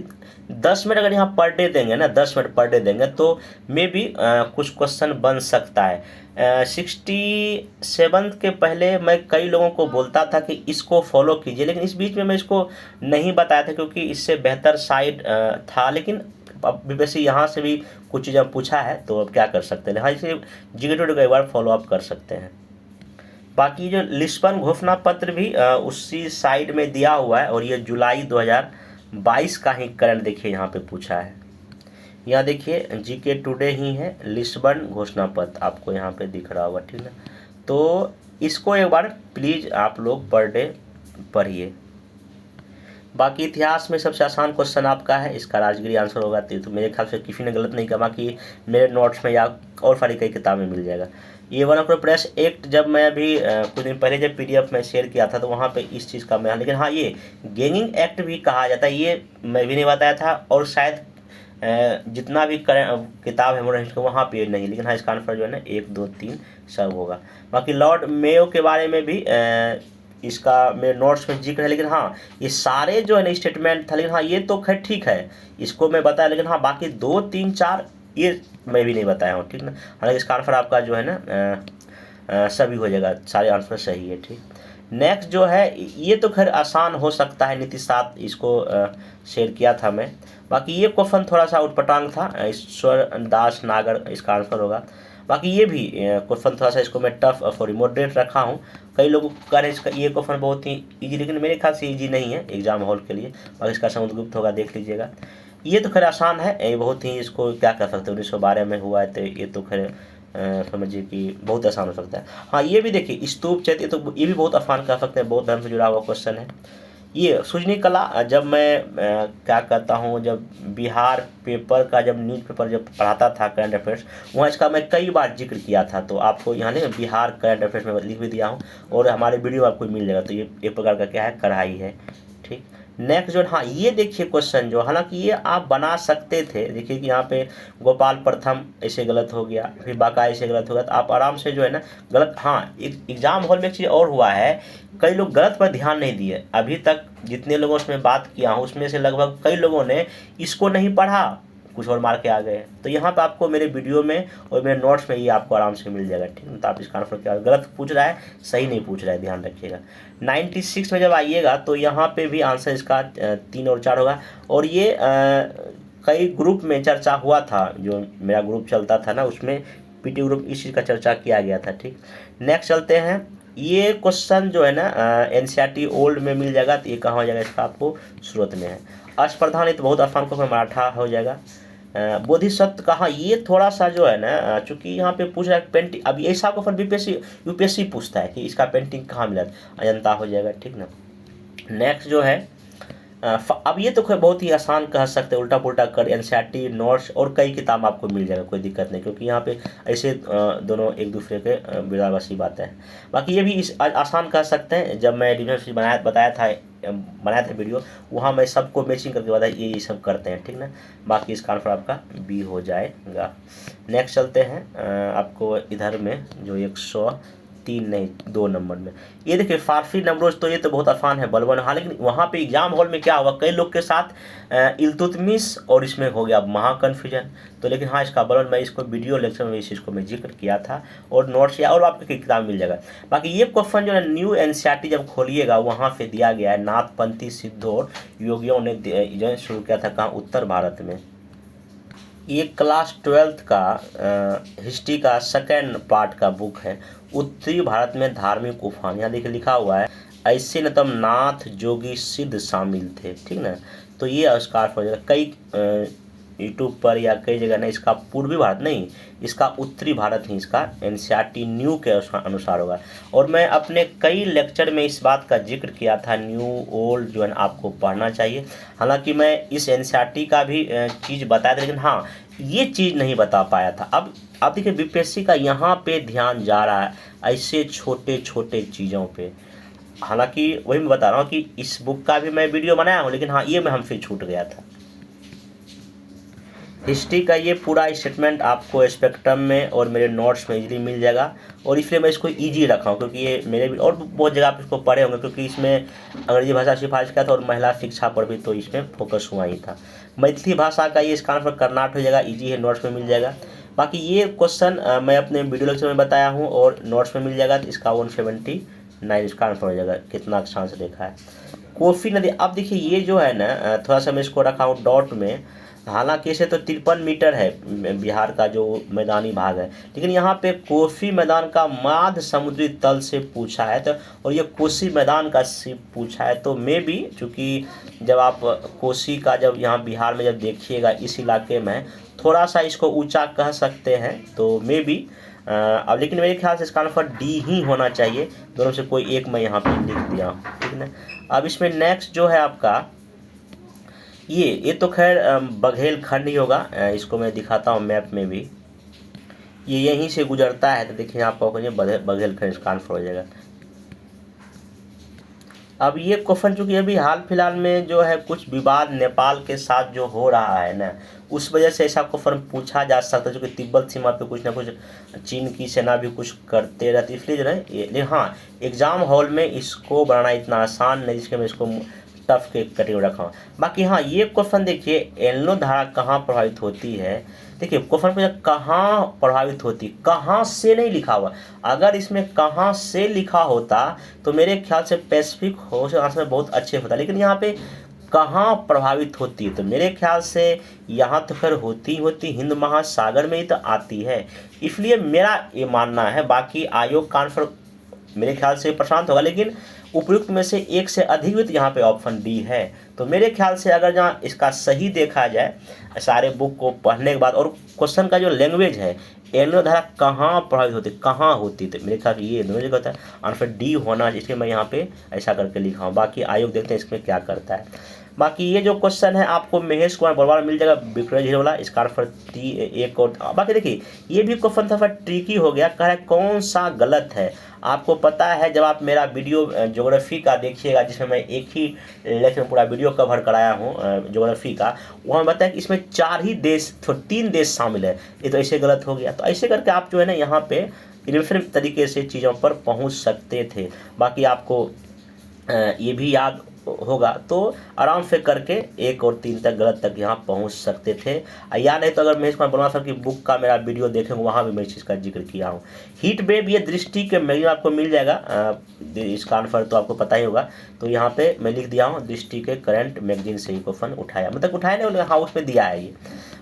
10 मिनट अगर यहाँ पर डे देंगे ना, 10 मिनट पर डे देंगे तो मे बी कुछ क्वेश्चन बन सकता है। 67 के पहले मैं कई लोगों को बोलता था कि इसको फॉलो कीजिए, लेकिन इस बीच में मैं इसको नहीं बताया था क्योंकि इससे बेहतर साइट था, लेकिन अब वैसे यहाँ से भी कुछ चीज़ें पूछा है, तो अब क्या कर सकते हैं, हाँ इसे GK टुडे का एक बार फॉलो अप कर सकते हैं। बाकी जो लिस्बन घोषणा पत्र भी उसी साइड में दिया हुआ है, और ये जुलाई 2022 का ही करंट देखिए यहाँ पे पूछा है। यहाँ देखिए GK टुडे ही है, लिस्बन घोषणा पत्र आपको यहाँ पे दिख रहा होगा, ठीक है। तो इसको एक बार प्लीज़ आप लोग पर डे पढ़िए। बाकी इतिहास में सबसे आसान क्वेश्चन आपका है, इसका राजगिरी आंसर होगा। तो मेरे ख्याल से किसी ने गलत नहीं कहा, बाकी मेरे नोट्स में या और सारी कई किताबें मिल जाएगा। ये one of the press act जब मैं अभी कुछ दिन पहले जब PDF में शेयर किया था तो वहाँ पे इस चीज़ का मैं, लेकिन हाँ ये गैंगिंग एक्ट भी कहा जाता है, ये मैं भी नहीं बताया था, और शायद जितना भी किताब है मॉडर्न हिस्ट्री वहाँ पे नहीं, लेकिन हाँ इसका आंसर जो है ना 1 2 3 सब होगा। बाकी लॉर्ड मेयो के बारे में भी इसका मेरे नोट्स में जिक्र है, लेकिन हाँ ये सारे जो है ना स्टेटमेंट था, लेकिन हाँ ये तो खैर ठीक है, इसको मैं बताया, लेकिन हाँ बाकी 2 3 4 ये मैं भी नहीं बताया हूँ, ठीक ना। हालांकि इसका आंसर आपका जो है ना सभी हो जाएगा, सारे आंसर सही है, ठीक। नेक्स्ट जो है ये तो खैर आसान हो सकता है, नीतीश साथ इसको शेयर किया था मैं। बाकी ये क्वेश्चन थोड़ा सा उटपटांग था, ईश्वर दास नागर इसका आंसर होगा। बाकी ये भी क्वेश्चन थोड़ा सा इसको मैं टफ और मॉडरेट रखा हूँ। कई लोग कह रहे हैं इसका ये क्वेश्चन बहुत ही इजी, लेकिन मेरे ख्याल से इजी नहीं है एग्जाम हॉल के लिए। और इसका समुद्रगुप्त होगा, देख लीजिएगा। ये तो खैर आसान है, ये बहुत ही, इसको क्या कर सकते हैं, 1912 में हुआ है, तो ये तो खैर समझिए कि बहुत आसान हो सकता है। हाँ ये भी देखिए स्तूप चैत्य, तो ये भी बहुत आसान कर सकते हैं, बौद्ध धर्म से जुड़ा हुआ क्वेश्चन है। ये सुजनी कला, जब मैं क्या कहता हूँ, जब बिहार पेपर का जब न्यूज़ पेपर जब पढ़ाता था करंट अफेयर्स, वहाँ इसका मैं कई बार जिक्र किया था, तो आपको यहाँ नहीं बिहार करंट अफेयर्स में लिख भी दिया हूँ, और हमारे वीडियो आपको मिल जाएगा। तो ये एक प्रकार का क्या है, कढ़ाई है, ठीक। नेक्स्ट जो, हाँ ये देखिए क्वेश्चन जो, हालांकि ये आप बना सकते थे, देखिए कि यहाँ पे गोपाल प्रथम ऐसे गलत हो गया, फिर बाका ऐसे गलत हो गया, तो आप आराम से जो है ना गलत, हाँ एग्जाम हॉल में एक चीज़ और हुआ है, कई लोग गलत पर ध्यान नहीं दिए। अभी तक जितने लोगों से मैं बात किया हूँ उसमें से लगभग कई लोगों ने इसको नहीं पढ़ा, कुछ और मार के आ गए। तो यहाँ पे आपको मेरे वीडियो में और मेरे नोट्स में ये आपको आराम से मिल जाएगा, ठीक है। तो आप इसका आंसर क्या, गलत पूछ रहा है, सही नहीं पूछ रहा है, ध्यान रखिएगा। 96 में जब आइएगा तो यहाँ पे भी आंसर इसका 3 और 4 होगा। और ये कई ग्रुप में चर्चा हुआ था, जो मेरा ग्रुप चलता था ना उसमें PT ग्रुप, इस चीज़ का चर्चा किया गया था, ठीक। नेक्स्ट चलते हैं। ये क्वेश्चन जो है ना NCERT ओल्ड में मिल जाएगा, तो ये कहाँ हो जाएगा, इसका आपको स्रोत में है। अष्टप्रधान, ये तो बहुत आसान क्वेश्चन, मराठा हो जाएगा। बोधिसत्व कहाँ, ये थोड़ा सा जो है ना, चूंकि यहाँ पे पूछ रहा है पेंटिंग, अब ऐसा क्वेश्चन BPSC UPSC पूछता है कि इसका पेंटिंग कहाँ मिला, अजंता हो जाएगा, ठीक ना। नेक्स्ट जो है अब ये तो बहुत ही आसान कह सकते हैं, उल्टा पुल्टा कर NCERT नोट्स और कई किताब आपको मिल जाएगा, कोई दिक्कत नहीं, क्योंकि यहाँ पे ऐसे दोनों एक दूसरे के विरोधाभासी बातें हैं। बाकी ये भी आसान कह सकते हैं, जब मैं डिविजन बनाया था वीडियो, वहाँ मैं सबको मैचिंग करके बताया, ये सब करते हैं, ठीक ना। बाकी इसका आंसर आपका B हो जाएगा। नेक्स्ट चलते हैं आपको इधर में जो 103 नहीं 2 नंबर में, ये देखिए फारसी नमरोज, तो ये तो बहुत आसान है, बलबन। हाँ लेकिन वहाँ पे एग्जाम हॉल में क्या हुआ, कई लोग के साथ इल्तुतमिश और इसमें हो गया महा कन्फ्यूजन। तो लेकिन हाँ इसका बलबन, मैं इसको वीडियो लेक्चर में इस चीज़ को मैं जिक्र किया था, और नोट्स या और आपको किताब मिल जाएगा। बाकी ये क्वेश्चन जो है न्यू NCERT जब खोलिएगा वहाँ पे दिया गया है, नाथपंथी सिद्धों योगियों ने जो शुरू किया था कहाँ, उत्तर भारत में। ये क्लास 12th का हिस्ट्री का सेकेंड पार्ट का बुक है, उत्तरी भारत में धार्मिक उफान। यहाँ देखिए लिखा हुआ है, ऐसे न तब नाथ जोगी सिद्ध शामिल थे, ठीक ना। तो ये आविष्कार हो जाएगा, कई यूट्यूब पर या कई जगह नहीं, इसका पूर्वी भारत नहीं, इसका उत्तरी भारत ही इसका NCERT न्यू के अनुसार होगा। और मैं अपने कई लेक्चर में इस बात का जिक्र किया था, न्यू ओल्ड जो है ना आपको पढ़ना चाहिए। हालांकि मैं इस NCERT का भी चीज़ बताया था, लेकिन हाँ ये चीज़ नहीं बता पाया था। अब आप देखिए BPSC का यहाँ पे ध्यान जा रहा है ऐसे छोटे छोटे चीज़ों पे। हालांकि वही मैं बता रहा हूँ कि इस बुक का भी मैं वीडियो बनाया हूँ, लेकिन हाँ ये मैं हमसे छूट गया था। हिस्ट्री का ये पूरा स्टेटमेंट आपको स्पेक्ट्रम में और मेरे नोट्स में इजीली मिल जाएगा, और इसलिए मैं इसको इजी रखा हूँ, क्योंकि ये मेरे भी और बहुत जगह आप इसको पढ़े होंगे, क्योंकि इसमें अंग्रेजी भाषा सिफारिश किया था और महिला शिक्षा पर भी तो इसमें फोकस हुआ ही था। मैथिली भाषा का ये इसका आंसर कर्नाट हो जाएगा, इजी है, नोट्स में मिल जाएगा। बाकी ये क्वेश्चन मैं अपने वीडियो लेक्चर में बताया हूँ और नोट्स में मिल जाएगा, तो इसका 179 इसका आंसर हो जाएगा, कितना चांस देखा है। कोसी नदी, अब देखिए ये जो है ना थोड़ा सा मैं इसको रखा हूँ डॉट में, हालांकि इसे तो 53 मीटर है बिहार का जो मैदानी भाग है, लेकिन यहाँ पे कोसी मैदान का माध समुद्री तल से पूछा है, तो और ये कोसी मैदान का से पूछा है, तो मे भी चूँकि जब आप कोसी का जब यहाँ बिहार में जब देखिएगा इस इलाके में थोड़ा सा इसको ऊंचा कह सकते हैं, तो मे भी अब लेकिन मेरे ख्याल से इसका आंसर डी ही होना चाहिए, दोनों से कोई एक मैं यहाँ पे लिख दिया हूँ, ठीक है ना। अब इसमें नेक्स्ट जो है आपका ये तो खैर बघेलखंड ही होगा। इसको मैं दिखाता हूँ मैप में भी, ये यहीं से गुजरता है, तो देखिए आप बघेलखंड इसका आंसर हो जाएगा। अब ये क्वेश्चन चूँकि अभी हाल फिलहाल में जो है कुछ विवाद नेपाल के साथ जो हो रहा है ना, उस वजह से ऐसा क्वेश्चन पूछा जा सकता है, क्योंकि तिब्बत सीमा पे कुछ ना कुछ चीन की सेना भी कुछ करते रहती है, इसलिए जो है लेकिन हाँ, एग्ज़ाम हॉल में इसको बनाना इतना आसान नहीं जिसके मैं इसको टफ के कैटेगरी रखा हूँ। बाकी हाँ, ये क्वेश्चन देखिए एल्नो धारा कहाँ प्रभावित होती है। देखिए क्वेश्चन पूछा कहाँ प्रभावित होती, कहाँ से नहीं लिखा हुआ। अगर इसमें कहाँ से लिखा होता तो मेरे ख्याल से पैसिफिक ओशन में बहुत अच्छे होता, लेकिन यहाँ पे कहाँ प्रभावित होती है, तो मेरे ख्याल से यहाँ तो फिर होती हिंद महासागर में ही तो आती है, इसलिए मेरा ये मानना है। बाकी आयोग का आंसर मेरे ख्याल से प्रशांत होगा, लेकिन उपयुक्त में से एक से अधिक भी तो यहाँ पे ऑप्शन डी है। तो मेरे ख्याल से अगर जहाँ इसका सही देखा जाए सारे बुक को पढ़ने के बाद, और क्वेश्चन का जो लैंग्वेज है एल्नो धारा कहाँ प्रभावित होती, कहाँ होती, तो मेरे ख्याल ये दोनों जगह होता है, आंसर डी होना, इसलिए मैं यहाँ पे ऐसा करके लिखा हूँ। बाकी आयोग देखते हैं इसमें क्या करता है। बाकी ये जो क्वेश्चन है आपको महेश कुमार बरवाल मिल जाएगा, विक्रय झील वाला, इसका आंसर एक और। बाकी देखिए ये भी क्वेश्चन थोड़ा ट्रिकी हो गया, कह रहा है कौन सा गलत है। आपको पता है जब आप मेरा वीडियो ज्योग्राफी का देखिएगा, जिसमें मैं एक ही लेक्चर में पूरा वीडियो कवर कराया हूँ ज्योग्राफी का, वहाँ बताया कि इसमें 4 ही देश, 3 देश शामिल है, ये तो ऐसे गलत हो गया। तो ऐसे करके आप जो है ना यहाँ पे डिफरेंट तरीके से चीज़ों पर पहुँच सकते थे। बाकी आपको ये भी याद होगा तो आराम से करके 1 और 3 तक गलत तक यहाँ पहुँच सकते थे। या नहीं तो अगर महेश कुमार बरवाल साहब की बुक का मेरा वीडियो देखेंगे, वहाँ भी मैं इस चीज़ का जिक्र किया हूँ। हीट वेव ये दृष्टि के मैगजीन आपको मिल जाएगा, इसका आंसर तो आपको पता ही होगा। तो यहाँ पे मैं लिख दिया हूँ दृष्टि के करंट मैगजीन से ही क्वेश्चन उठाया, मतलब उठाया नहीं, हाँ उसमें दिया है ये।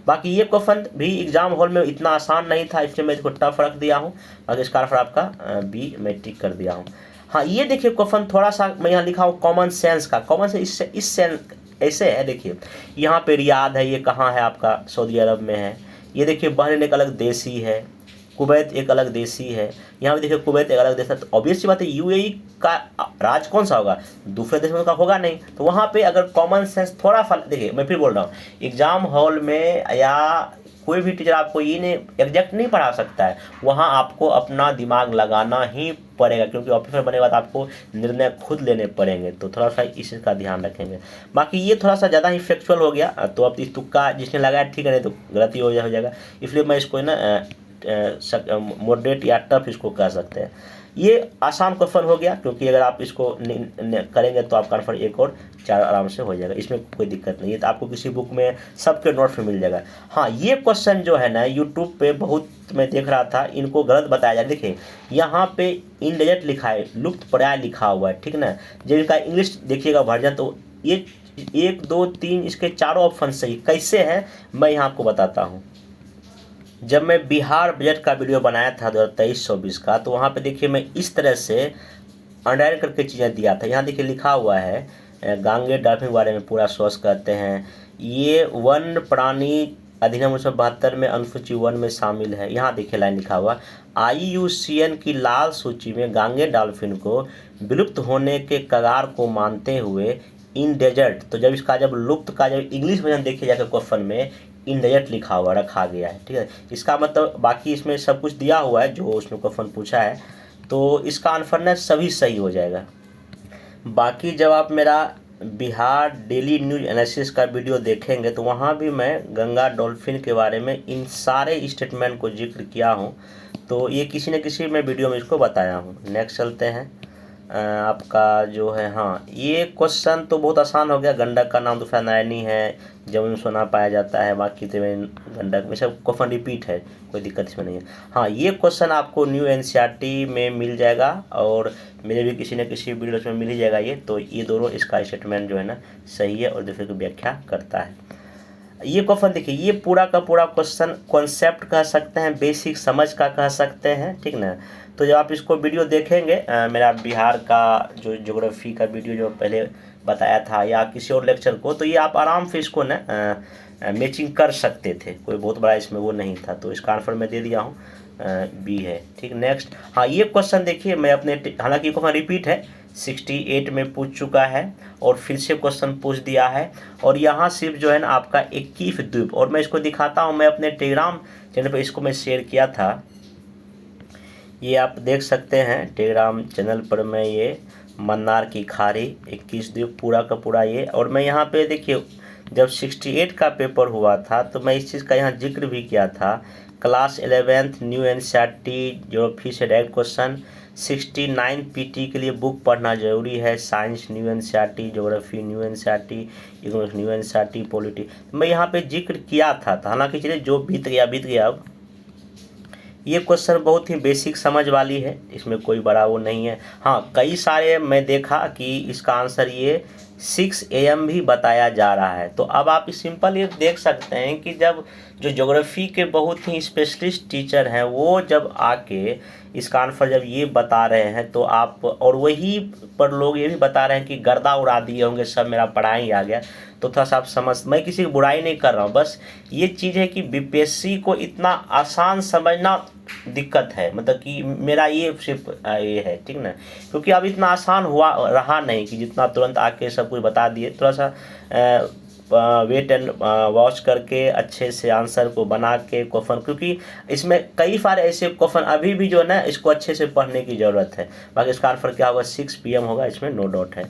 बाकी ये क्वेश्चन भी एग्जाम हॉल में इतना आसान नहीं था, इसलिए मैं इसको टफ रख दिया हूँ। बाकी इसका आंसर आपका बी मैं टिक कर दिया हूँ। हाँ ये देखिए क्वेश्चन थोड़ा सा मैं यहाँ लिखा हूँ कॉमन सेंस का, कॉमन सेंस इस सेंस ऐसे है। देखिए यहाँ पे रियाद है, ये कहाँ है आपका सऊदी अरब में है। ये देखिए बहरीन एक अलग देश ही है, कुवैत एक अलग देश ही है। यहाँ पे देखिए कुवैत एक अलग देश है, तो ऑब्वियस सी बात है यूएई का राज कौन सा होगा, दूसरे देश में का होगा नहीं। तो वहाँ पे अगर कॉमन सेंस थोड़ा सा, देखिए मैं फिर बोल रहा हूँ, एग्जाम हॉल में या कोई भी टीचर आपको ये नहीं एग्जैक्ट नहीं पढ़ा सकता है, वहाँ आपको अपना दिमाग लगाना ही पड़ेगा, क्योंकि ऑफिसर बने बाद आपको निर्णय खुद लेने पड़ेंगे। तो थोड़ा सा इस चीज़ का ध्यान रखेंगे। बाकी ये थोड़ा सा ज़्यादा ही फैक्चुअल हो गया, तो अब इस तुक्का जिसने लगाया ठीक है, नहीं तो गलती हो जाएगा, इसलिए मैं इसको ना मॉडरेट या टफ इसको कह सकते हैं। ये आसान क्वेश्चन हो गया, क्योंकि अगर आप इसको करेंगे तो आपका आंसर 1 और 4 आराम से हो जाएगा, इसमें कोई दिक्कत नहीं है। तो आपको किसी बुक में सबके नोट्स में मिल जाएगा। हाँ ये क्वेश्चन जो है ना यूट्यूब पे बहुत मैं देख रहा था, इनको गलत बताया जाए। देखिए यहाँ पे इंडेंजर्ड लिखा है, लुप्त प्राय लिखा हुआ है, ठीक ना। जब इनका इंग्लिश देखिएगा वर्जन, तो ये 1 2 3 इसके चारों ऑप्शन सही कैसे हैं मैं यहाँ आपको बताता हूँ। जब मैं बिहार बजट का वीडियो बनाया था 2023-24 का, तो वहाँ पे देखिए मैं इस तरह से अंडरलाइन करके चीज़ें दिया था। यहाँ देखिए लिखा हुआ है गांगे डॉल्फिन के बारे में पूरा सोच कहते हैं, ये वन्य प्राणी अधिनियम 1972 में अनुसूची 1 में शामिल है। यहाँ देखिए लाइन लिखा हुआ, IUCN की लाल सूची में गांगे डॉल्फिन को विलुप्त होने के कगार को मानते हुए इंडेंजर्ड, तो जब इसका जब लुप्त का जब इंग्लिश वर्जन देखे जाकर क्वेश्चन में इंडेंजर्ड लिखा हुआ रखा गया है, ठीक है। इसका मतलब बाकी इसमें सब कुछ दिया हुआ है जो उसमें क्वेश्चन पूछा है, तो इसका आंसर ना सभी सही हो जाएगा। बाकी जब आप मेरा बिहार डेली न्यूज एनालिसिस का वीडियो देखेंगे, तो वहाँ भी मैं गंगा डॉल्फिन के बारे में इन सारे स्टेटमेंट को जिक्र किया हूँ। तो ये किसी न किसी में वीडियो में इसको बताया हूँ। नेक्स्ट चलते हैं आपका जो है, हाँ ये क्वेश्चन तो बहुत आसान हो गया। गंडक का नाम दूसरा नारायणी है, जमुना में सोना पाया जाता है, बाकी तो गंडक में सब क्वेश्चन रिपीट है, कोई दिक्कत इसमें नहीं है। हाँ ये क्वेश्चन आपको न्यू NCERT में मिल जाएगा, और मेरे भी किसी न किसी वीडियो में मिल ही जाएगा ये। तो ये दोनों इसका स्टेटमेंट जो है ना सही है और दूसरे की व्याख्या करता है। ये क्वेश्चन देखिए, ये पूरा का पूरा क्वेश्चन कॉन्सेप्ट कह सकते हैं, बेसिक समझ का कह सकते हैं, ठीक ना। तो जब आप इसको वीडियो देखेंगे मेरा बिहार का जो ज्योग्राफी का वीडियो जो पहले बताया था या किसी और लेक्चर को, तो ये आप आराम से इसको ना मैचिंग कर सकते थे, कोई बहुत बड़ा इसमें वो नहीं था। तो इसका आंसर मैं दे दिया हूँ, बी है। ठीक, नेक्स्ट। हाँ, ये क्वेश्चन देखिए मैं अपने, हालांकि ये क्वेश्चन रिपीट है, 68 में पूछ चुका है और फिर से क्वेश्चन पूछ दिया है। और यहाँ सिर्फ जो है ना आपका 21 द्वीप, और मैं इसको दिखाता हूँ, मैं अपने टेलीग्राम चैनल पर इसको मैं शेयर किया था, ये आप देख सकते हैं टेलीग्राम चैनल पर। मैं ये मन्नार की खाड़ी 21 द्वीप पूरा का पूरा ये, और मैं यहाँ पे देखिए जब 68 का पेपर हुआ था तो मैं इस चीज़ का यहाँ जिक्र भी किया था। Class 11th new NCERT geography से डायरेक्ट क्वेश्चन, 69 पीटी के लिए बुक पढ़ना जरूरी है, science new NCERT, geography new NCERT, economics new NCERT, polity, मैं यहाँ पे जिक्र किया था। हालांकि चलिए जो बीत गया। अब ये क्वेश्चन बहुत ही बेसिक समझ वाली है, इसमें कोई बड़ा वो नहीं है। हाँ, कई सारे मैं देखा कि इसका आंसर ये 6 AM भी बताया जा रहा है। तो अब आप सिंपल ये देख सकते हैं कि जब जो ज्योग्राफी के बहुत ही स्पेशलिस्ट टीचर हैं वो जब आके इसका आंसर जब ये बता रहे हैं तो आप, और वही पर लोग ये भी बता रहे हैं कि गर्दा उड़ा दिए होंगे, सब मेरा पढ़ाई आ गया, तो थोड़ा सा आप समझ, मैं किसी की बुराई नहीं कर रहा हूँ, बस ये चीज़ है कि बीपीएससी को इतना आसान समझना दिक्कत है, मतलब कि मेरा ये सिर्फ ये है, ठीक ना, क्योंकि अब इतना आसान हुआ रहा नहीं कि जितना तुरंत आके सब कुछ बता दिए। थोड़ा सा वेट एंड वॉच करके अच्छे से आंसर को बना के क्वेश्चन, क्योंकि इसमें कई सारे ऐसे क्वेश्चन अभी भी जो है ना इसको अच्छे से पढ़ने की ज़रूरत है। बाकी इसका आंसर क्या होगा, 6 PM होगा, इसमें नो डाउट है।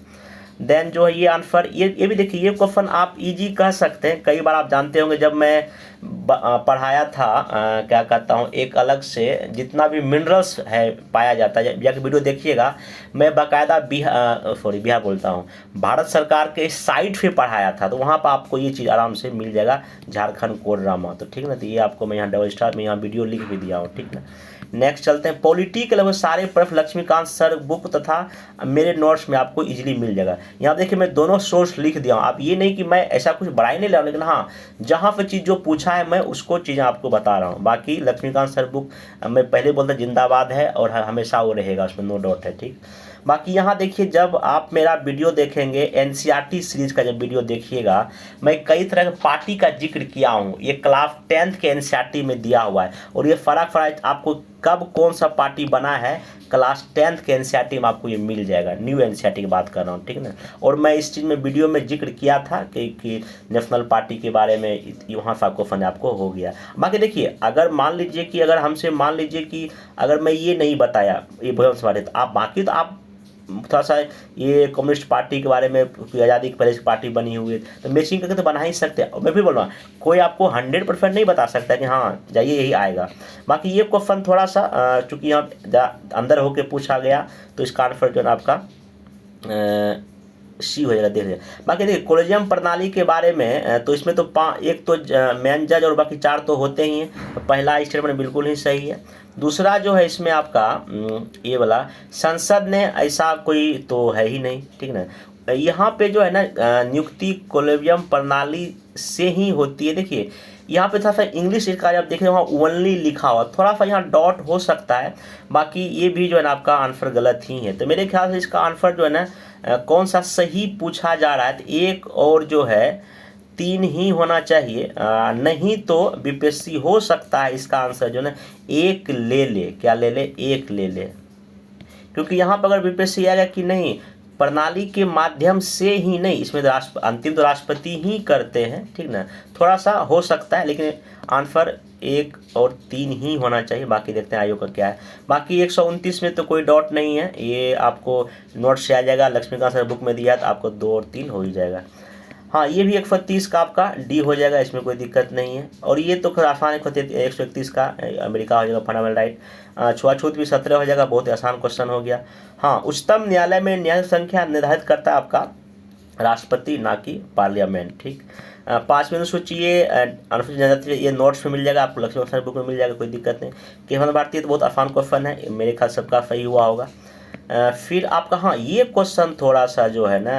देन जो है ये आंसर, ये भी देखिए, ये क्वेश्चन आप इजी कह सकते हैं। कई बार आप जानते होंगे जब मैं पढ़ाया था क्या कहता हूँ, एक अलग से जितना भी मिनरल्स है पाया जाता है, जाके वीडियो देखिएगा, मैं बाकायदा बिहार बोलता हूँ, भारत सरकार के साइट पे पढ़ाया था, तो वहाँ पर आपको ये चीज़ आराम से मिल जाएगा, झारखंड कोडरामा। तो ठीक ना, तो ये आपको मैं यहाँ डबल स्टार में यहाँ वीडियो लिख भी दिया हूँ, ठीक ना। नेक्स्ट चलते हैं, पॉलिटी के लगभग सारे प्रश्न लक्ष्मीकांत सर बुक तथा मेरे नोट्स में आपको इजीली मिल जाएगा। यहाँ देखिए मैं दोनों सोर्स लिख दिया हूँ। आप ये नहीं कि मैं ऐसा कुछ बढ़ाई नहीं ले रहा हूँ, लेकिन हाँ जहाँ पर चीज़ जो पूछा है मैं उसको चीज़ें आपको बता रहा हूँ। बाकी लक्ष्मीकांत सर बुक मैं पहले बोलता जिंदाबाद है और हमेशा वो रहेगा, उसमें नो डाउट है, ठीक। बाकी यहाँ देखिए जब आप मेरा वीडियो देखेंगे एनसीईआरटी सीरीज का जब वीडियो देखिएगा, मैं कई तरह के पार्टी का जिक्र किया हूँ, ये क्लास 10th के एनसीईआरटी में दिया हुआ है, और ये फर्क आपको कब कौन सा पार्टी बना है क्लास 10th के एनसीईआरटी में आपको ये मिल जाएगा, न्यू एनसीईआरटी की बात कर रहा हूँ, ठीक ना। और मैं इस चीज़ में वीडियो में जिक्र किया था कि नेशनल पार्टी के बारे में, वहाँ से आपको फंड आपको हो गया। बाकी देखिए अगर मान लीजिए कि अगर हमसे मान लीजिए कि अगर मैं ये नहीं बताया ये भोजन से बारे, तो आप बाकी तो आप थोड़ा सा ये कम्युनिस्ट पार्टी के बारे में, आज़ादी के पहले से पार्टी बनी हुई है, तो मैचिंग करके तो बना ही सकते हैं। और मैं भी बोल रहा हूँ कोई आपको 100% नहीं बता सकता कि हाँ जाइए यही आएगा। बाकी ये क्वेश्चन थोड़ा सा चूँकि यहाँ अंदर होके पूछा गया तो इसका आंसर जो है आपका सी हो जाएगा, देख लीजिए। बाकी देखिए कॉलेजियम प्रणाली के बारे में तो इसमें तो एक तो मेन जज और बाकी 4 तो होते ही हैं, तो पहला स्टेटमेंट बिल्कुल ही सही है। दूसरा जो है इसमें आपका ये वाला, संसद ने ऐसा कोई तो है ही नहीं, ठीक ना। यहाँ पे जो है ना नियुक्ति कॉलेजियम प्रणाली से ही होती है। देखिए यहाँ पे थोड़ा सा इंग्लिश का जब देखें वहाँ ओनली लिखा हुआ, थोड़ा सा यहाँ डॉट हो सकता है, बाकी ये भी जो है ना आपका आंसर गलत ही है। तो मेरे ख्याल से इसका आंसर जो है ना कौन सा सही पूछा जा रहा है, तो 1 और जो है 3 ही होना चाहिए, नहीं तो बीपीएससी हो सकता है इसका आंसर जो है ना 1 ले ले, क्या ले ले, 1 ले ले, क्योंकि यहाँ पर अगर बीपीएससी आएगा कि नहीं प्रणाली के माध्यम से ही नहीं, इसमें अंतिम तो राष्ट्रपति ही करते हैं, ठीक ना, थोड़ा सा हो सकता है, लेकिन आंसर 1 और 3 ही होना चाहिए। बाकी देखते हैं आयोग का क्या है। बाकी 129 में तो कोई डॉट नहीं है, ये आपको नोट से आ जाएगा, लक्ष्मीकांत सर बुक में दिया तो आपको 2 और 3 हो ही जाएगा। हाँ ये भी 130 का आपका डी हो जाएगा, इसमें कोई दिक्कत नहीं है। और ये तो आसान 131 का अमेरिका हो जाएगा, फंडामेंटल राइट। छुआछूत भी 17 हो जाएगा, बहुत ही आसान क्वेश्चन हो गया। हाँ उच्चतम न्यायालय में न्याय संख्या निर्धारित करता है आपका राष्ट्रपति, ना कि पार्लियामेंट, ठीक। 5वीं सूची ये अनुसूचित जनजाति, ये नोट्स में मिल जाएगा आपको, लक्ष्मीकांत बुक में मिल जाएगा, कोई दिक्कत नहीं। केवल भारतीय तो बहुत आसान क्वेश्चन है, मेरे ख्याल सबका सही हुआ होगा। फिर आपका हाँ ये क्वेश्चन थोड़ा सा जो है ना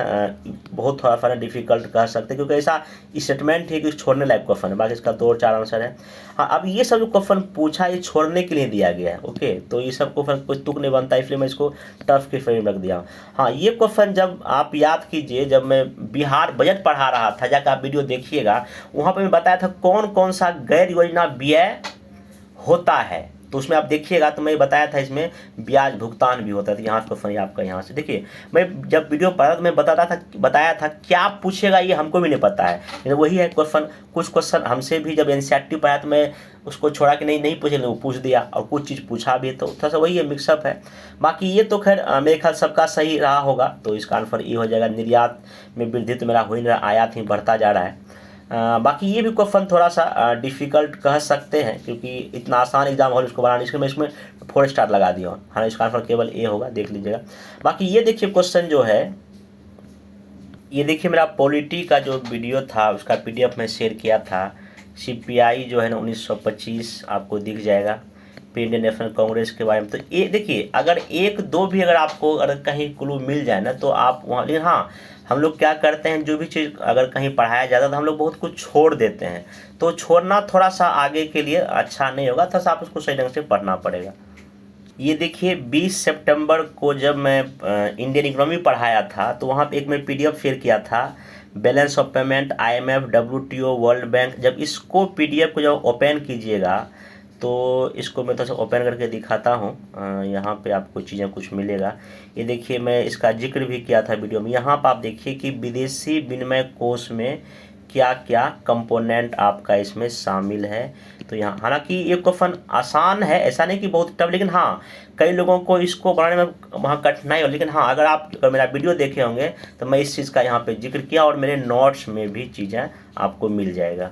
बहुत थोड़ा सा डिफिकल्ट कह सकते हैं, क्योंकि ऐसा स्टेटमेंट है कि छोड़ने लायक क्वेश्चन है। बाकी इसका 2 और 4 आंसर है। हाँ, अब ये सब जो क्वेश्चन पूछा ये छोड़ने के लिए दिया गया है। ओके, तो ये सब क्वेश्चन कोई तुक नहीं बनता, इसलिए मैं इसको टफ के फ्रेम रख दिया। हाँ, ये क्वेश्चन जब आप याद कीजिए, जब मैं बिहार बजट पढ़ा रहा था, जाकर आप वीडियो देखिएगा, वहाँ पर मैं बताया था कौन कौन सा गैर योजना व्यय होता है। तो उसमें आप देखिएगा तो मैं बताया था इसमें ब्याज भुगतान भी होता था। यहाँ क्वेश्चन आपका यहाँ से देखिए, मैं जब वीडियो पढ़ा तो मैं बताया था क्या पूछेगा ये हमको भी नहीं पता है, लेकिन वही है क्वेश्चन। कुछ क्वेश्चन हमसे भी जब एनसीईआरटी पढ़ा तो मैं उसको छोड़ा कि नहीं पूछे, वो पूछ दिया, और कुछ चीज़ पूछा भी, तो थोड़ा सा वही है, मिक्सअप है। बाकी ये तो खैर मेरे ख्याल सबका सही रहा होगा, तो इसका आंसर ये हो जाएगा। निर्यात में वृद्धि तो मेरा हो ही नहीं रहा, आयात ही बढ़ता जा रहा है। बाकी ये भी क्वेश्चन थोड़ा सा डिफ़िकल्ट कह सकते हैं, क्योंकि इतना आसान एग्जाम हो इसको बनाने, इसलिए मैं इसमें 4 स्टार लगा दिया हूँ। हाँ, इसका आंसर केवल ए होगा, देख लीजिएगा। बाकी ये देखिए क्वेश्चन जो है, ये देखिए मेरा पॉलिटी का जो वीडियो था उसका PDF में शेयर किया था। CPI जो है ना 1925 आपको दिख जाएगा, इंडियन नेशनल कांग्रेस के बारे में। तो ये देखिए, अगर 1-2 भी अगर आपको अगर कहीं क्लू मिल जाए ना तो आप वहाँ, लेकिन हाँ हम लोग क्या करते हैं, जो भी चीज़ अगर कहीं पढ़ाया जाता है तो हम लोग बहुत कुछ छोड़ देते हैं। तो छोड़ना थोड़ा सा आगे के लिए अच्छा नहीं होगा, थोड़ा सा आप उसको सही ढंग से पढ़ना पड़ेगा। ये देखिए 20 सितंबर को जब मैं इंडियन इकोनॉमी पढ़ाया था तो वहाँ पे एक मैं PDF शेयर किया था, balance of payment, IMF, WTO, world bank. जब इसको PDF को जब ओपन कीजिएगा तो इसको मैं थोड़ा सा ओपन करके दिखाता हूँ। यहाँ पे आपको चीज़ें कुछ मिलेगा। ये देखिए, मैं इसका जिक्र भी किया था वीडियो में। यहाँ पर आप देखिए कि विदेशी विनिमय कोष में क्या क्या कंपोनेंट आपका इसमें शामिल है। तो यहाँ हालांकि ये क्वेश्चन आसान है, ऐसा नहीं कि बहुत टफ, लेकिन हाँ कई लोगों को इसको बनाने में वहाँ कठिनाई हो। लेकिन हाँ, अगर मेरा वीडियो देखे होंगे तो मैं इस चीज़ का यहाँ पे जिक्र किया, और मेरे नोट्स में भी चीज़ें आपको मिल जाएगा।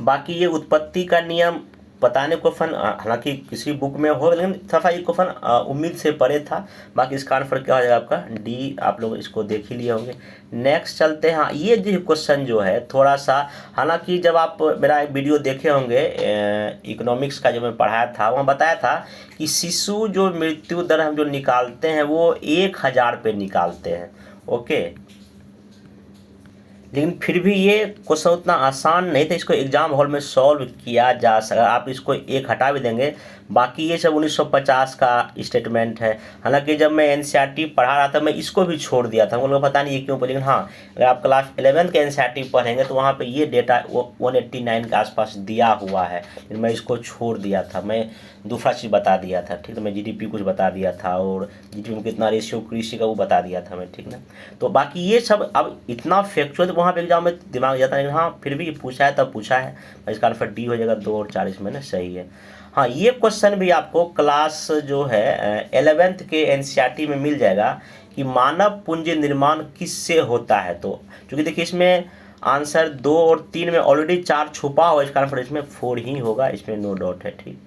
बाकी ये उत्पत्ति का नियम बताने क्वेश्चन हालांकि किसी बुक में हो, लेकिन थोड़ा ये क्वेश्चन उम्मीद से परे था। बाकी इसका आंसर क्या हो जाएगा आपका D, आप लोग इसको देख ही लिए होंगे। नेक्स्ट चलते हैं। हाँ, ये जो क्वेश्चन जो है थोड़ा सा, हालांकि जब आप मेरा एक वीडियो देखे होंगे इकोनॉमिक्स का जो मैं पढ़ाया था, वहाँ बताया था कि शिशु जो मृत्यु दर हम जो निकालते हैं वो 1000 पे निकालते हैं। ओके, लेकिन फिर भी ये क्वेश्चन उतना आसान नहीं था, इसको एग्जाम हॉल में सॉल्व किया जा सका। आप इसको एक हटा भी देंगे, बाकी ये सब 1950 का स्टेटमेंट है। हालांकि जब मैं एनसीईआरटी पढ़ा रहा था मैं इसको भी छोड़ दिया था, मुझे पता नहीं ये क्यों, लेकिन हाँ अगर आप क्लास 11 के एनसीईआरटी पढ़ेंगे तो वहाँ पे ये डेटा 189 के आसपास दिया हुआ है, लेकिन मैं इसको छोड़ दिया था। मैं दूसरा चीज़ बता दिया था, ठीक है। मैं GDP कुछ बता दिया था, और GDP में कितना रेशियो कृषि का वो बता दिया था मैं, ठीक ना। तो बाकी ये सब अब इतना फैक्चुअल वहाँ पे एग्जाम में दिमाग जाता है, लेकिन हाँ फिर भी पूछा है तब पूछा है। इसका आंसर D हो जाएगा, 2 और 4 इसमें ना सही है। हाँ, ये क्वेश्चन भी आपको क्लास जो है 11th के एनसीईआरटी में मिल जाएगा कि मानव पूंजी निर्माण किससे होता है। तो क्योंकि देखिए इसमें आंसर 2 और 3 में ऑलरेडी 4 छुपा हुआ, इसका आंसर इसमें 4 ही होगा, इसमें नो डाउट है, ठीक।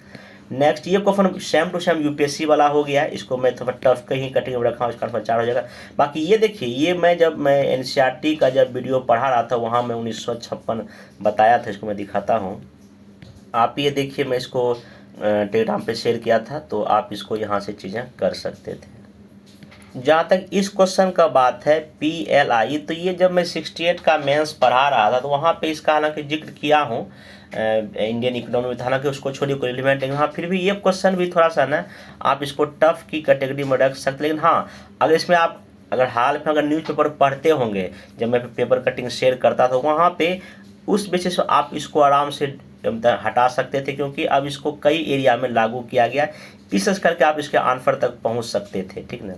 नेक्स्ट ये question same to same UPSC वाला हो गया, इसको मैं थोड़ा टफ कहीं कटिंग में रखा हूँ, इसका आंसर 4 हो जाएगा। बाकी ये देखिए, ये जब मैं एनसीईआरटी का जब वीडियो पढ़ा रहा था वहाँ मैं 1956 बताया था, इसको मैं दिखाता हूँ। आप ये देखिए, मैं इसको टेलीग्राम पे शेयर किया था, तो आप इसको यहाँ से चीज़ें कर सकते थे। जहाँ तक इस क्वेश्चन का बात है PLI, तो ये जब मैं 68 का मेंस पढ़ा रहा था तो वहाँ पे इसका हालांकि जिक्र किया हूँ इंडियन इकोनॉमी में, हालांकि उसको छोड़िए कोई रिलेवेंट नहीं। हाँ, फिर भी ये क्वेश्चन भी थोड़ा सा ना आप इसको टफ की कैटेगरी में रख सकते, लेकिन हाँ अगर इसमें आप हाल में अगर न्यूज़पेपर पढ़ते होंगे, जब मैं पेपर कटिंग शेयर करता था वहाँ पे उस बेसिस पर आप इसको आराम से हटा सकते थे, क्योंकि अब इसको कई एरिया में लागू किया गया, विशेष करके आप इसके आंसर तक पहुंच सकते थे, ठीक ना।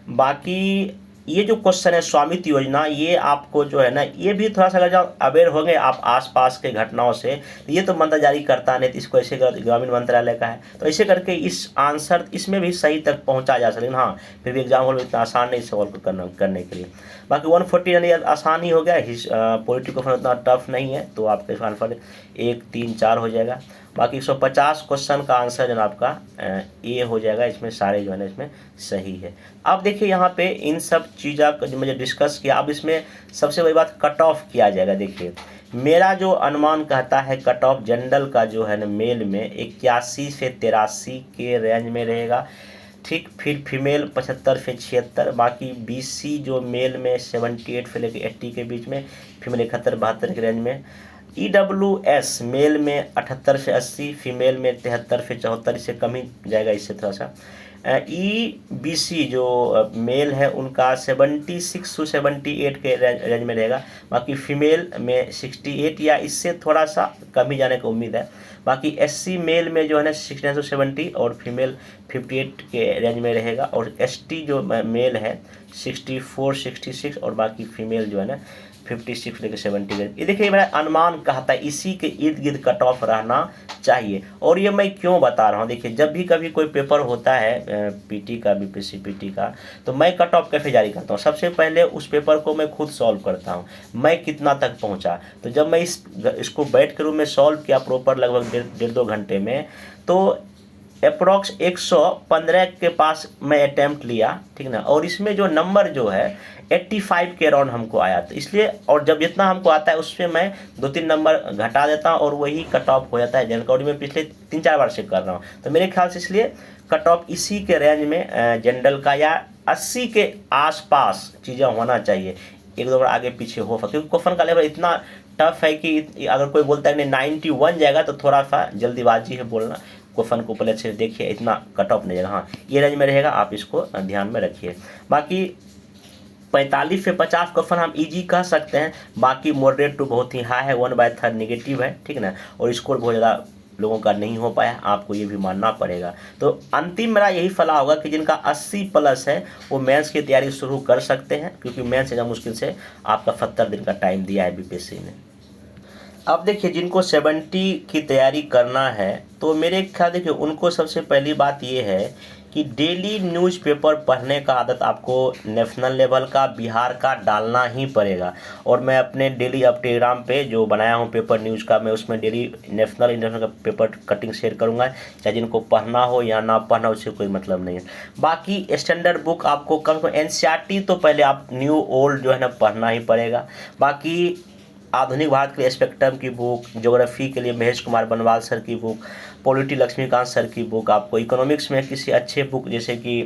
बाकी ये जो क्वेश्चन है स्वामित्व योजना, ये आपको जो है ना, ये भी थोड़ा सा अगर जब अवेयर होंगे आप आसपास के घटनाओं से, तो ये तो मंत्र जारी करता नहीं, तो इसको ऐसे ग्रामीण मंत्रालय का है, तो ऐसे करके इस आंसर इसमें भी सही तक पहुंचा जा सकता है। हाँ, फिर भी एग्जाम हॉल में इतना आसान नहीं सवाल को करने के लिए। बाकी 140 यानी आसान ही हो गया, पॉलिटिकल क्वेश्चन उतना टफ नहीं है, तो आपके आंसर 1, 3, 4 हो जाएगा। बाकी 150 क्वेश्चन का आंसर जो है आपका ए हो जाएगा, इसमें सारे जो है ना इसमें सही है। अब देखिए यहाँ पे इन सब चीज़ों का जो मुझे डिस्कस किया, अब इसमें सबसे बड़ी बात कट ऑफ किया जाएगा। देखिए मेरा जो अनुमान कहता है कट ऑफ जनरल का जो है ना मेल में 81 से 83 के रेंज में रहेगा, ठीक। फिर फीमेल 75 से 76, बाकी BC जो मेल में 78 से लेकर 80 के बीच में, फीमेल 71-72 के रेंज में। EWS मेल में 78 से 80, फीमेल में 73 से 74, इससे कम ही जाएगा, इससे थोड़ा सा। EBC जो मेल है उनका 76 से 78 के रेंज में रहेगा, बाकी फीमेल में 68 या इससे थोड़ा सा कम ही जाने की उम्मीद है। बाकी SC मेल में जो है ना 69 से 70 और फीमेल 58 के रेंज में रहेगा, और ST जो मेल है 64, 66 और बाकी फीमेल जो है ना 56 लेकर 70। ये देखिए मेरा अनुमान कहता है इसी के इर्द गिर्द कट ऑफ रहना चाहिए। और ये मैं क्यों बता रहा हूँ, देखिए जब भी कभी कोई पेपर होता है PT का, BPSC PT का, तो मैं कट ऑफ कैसे जारी करता हूँ। सबसे पहले उस पेपर को मैं खुद सॉल्व करता हूँ, मैं कितना तक पहुँचा। तो जब मैं इसको बैठ कर में सॉल्व किया प्रॉपर लगभग 1.5-2 घंटे में, तो अप्रॉक्स 115 के पास मैं अटैम्प्ट लिया, ठीक ना। और इसमें जो नंबर जो है 85 के अराउंड हमको आया, तो इसलिए और जब जितना हमको आता है उसमें मैं 2-3 नंबर घटा देता हूँ और वही कट ऑफ हो जाता है। जनरल में पिछले 3-4 बार चेक कर रहा हूँ, तो मेरे ख्याल से इसलिए कट ऑफ इसी के रेंज में जनरल का या 80 के आसपास चीज़ें होना चाहिए। 1-2 बार आगे पीछे हो सकता, क्योंकि क्वेश्चन का लेवल इतना टफ है कि अगर कोई बोलता है 91 जाएगा तो थोड़ा सा जल्दीबाजी है बोलना। क्वेश्चन को पहले से देखिए, इतना कट ऑफ नहीं है। हाँ, ये रेंज में रहेगा, आप इसको ध्यान में रखिए। बाकी 45 से 50 क्वेश्चन हम इजी कह सकते हैं, बाकी मॉडरेट टू बहुत ही हाई है, 1/3 नेगेटिव है, ठीक ना। और स्कोर बहुत ज़्यादा लोगों का नहीं हो पाया, आपको ये भी मानना पड़ेगा। तो अंतिम मेरा यही सलाह होगा कि जिनका 80+ है वो मेंस की तैयारी शुरू कर सकते हैं, क्योंकि मेंस एकदम मुश्किल से आपका 70 दिन का टाइम दिया है BPSC ने। अब देखिए जिनको 70 की तैयारी करना है, तो मेरे ख्याल देखिए उनको सबसे पहली बात ये है कि डेली न्यूज़पेपर पढ़ने का आदत आपको नेशनल लेवल का, बिहार का डालना ही पड़ेगा। और मैं अपने डेली अब टेलीग्राम पे जो बनाया हूँ पेपर न्यूज़ का, मैं उसमें डेली नेशनल इंटरनेशनल का पेपर कटिंग शेयर करूँगा, चाहे जिनको पढ़ना हो या ना पढ़ना हो, उससे कोई मतलब नहीं है। बाकी स्टैंडर्ड बुक आपको कम से कम NCERT तो पहले आप न्यू ओल्ड जो है ना पढ़ना ही पड़ेगा। बाकी आधुनिक भारत के लिए स्पेक्ट्रम की बुक, ज्योग्राफी के लिए महेश कुमार बनवाल सर की बुक, पॉलिटी लक्ष्मीकांत सर की बुक, आपको इकोनॉमिक्स में किसी अच्छे बुक जैसे कि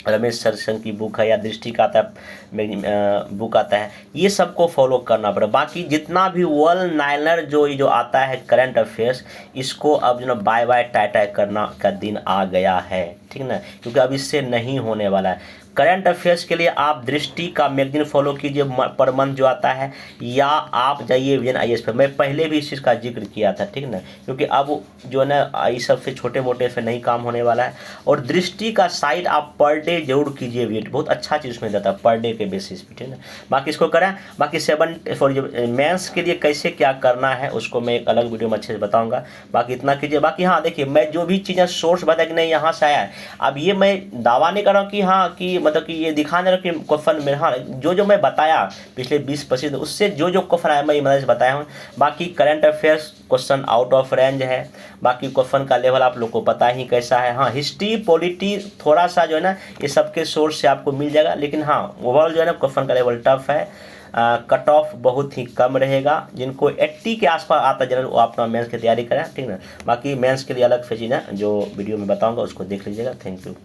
रमेश सर की बुक है या दृष्टि का आता है बुक आता है, ये सबको फॉलो करना पड़ेगा। बाकी जितना भी वर्ल्ड नाइनर जो आता है करंट अफेयर्स, इसको अब जो ना बाय टाई करना का दिन आ गया है, ठीक ना, क्योंकि अब इससे नहीं होने वाला है। करंट अफेयर्स के लिए आप दृष्टि का मैगजीन फॉलो कीजिए पर मंथ जो आता है, या आप जाइए विजन IAS पर। मैं पहले भी इस चीज़ का जिक्र किया था, ठीक ना, क्योंकि अब जो है ना इस सब से छोटे मोटे से नहीं काम होने वाला है। और दृष्टि का साइड आप पर डे जरूर कीजिए, वेट बहुत अच्छा चीज़ उसमें जाता है पर डे के बेसिस पे, ठीक है। बाकी इसको करें। बाकी मेंस के लिए कैसे क्या करना है उसको मैं एक अलग वीडियो में अच्छे से बताऊँगा। बाकी इतना कीजिए। बाकी हाँ देखिए, मैं जो भी चीज़ें सोर्स बताया कि नहीं यहाँ से आया है, अब ये मैं दावा नहीं कर रहा हूँ कि हाँ कि मतलब कि ये दिखाने रहा कि क्वेश्चन में, हाँ जो मैं बताया पिछले 20-25 उससे जो क्वेश्चन आया मैं मदद से बताया हूँ। बाकी current affairs question out of range है, बाकी क्वेश्चन का लेवल आप लोग को पता ही कैसा है। हाँ, हिस्ट्री पॉलिटी थोड़ा सा जो है ना ये सबके सोर्स से आपको मिल जाएगा, लेकिन हाँ ओवरऑल जो है ना क्वेश्चन का लेवल टफ है। कट ऑफ बहुत ही कम रहेगा। जिनको 80 के आसपास आता है जनरल, वो अपना मेंस की तैयारी करें, ठीक ना। बाकी मेंस के लिए अलग से चीज़ है जो वीडियो में बताऊंगा, उसको देख लीजिएगा। Thank you.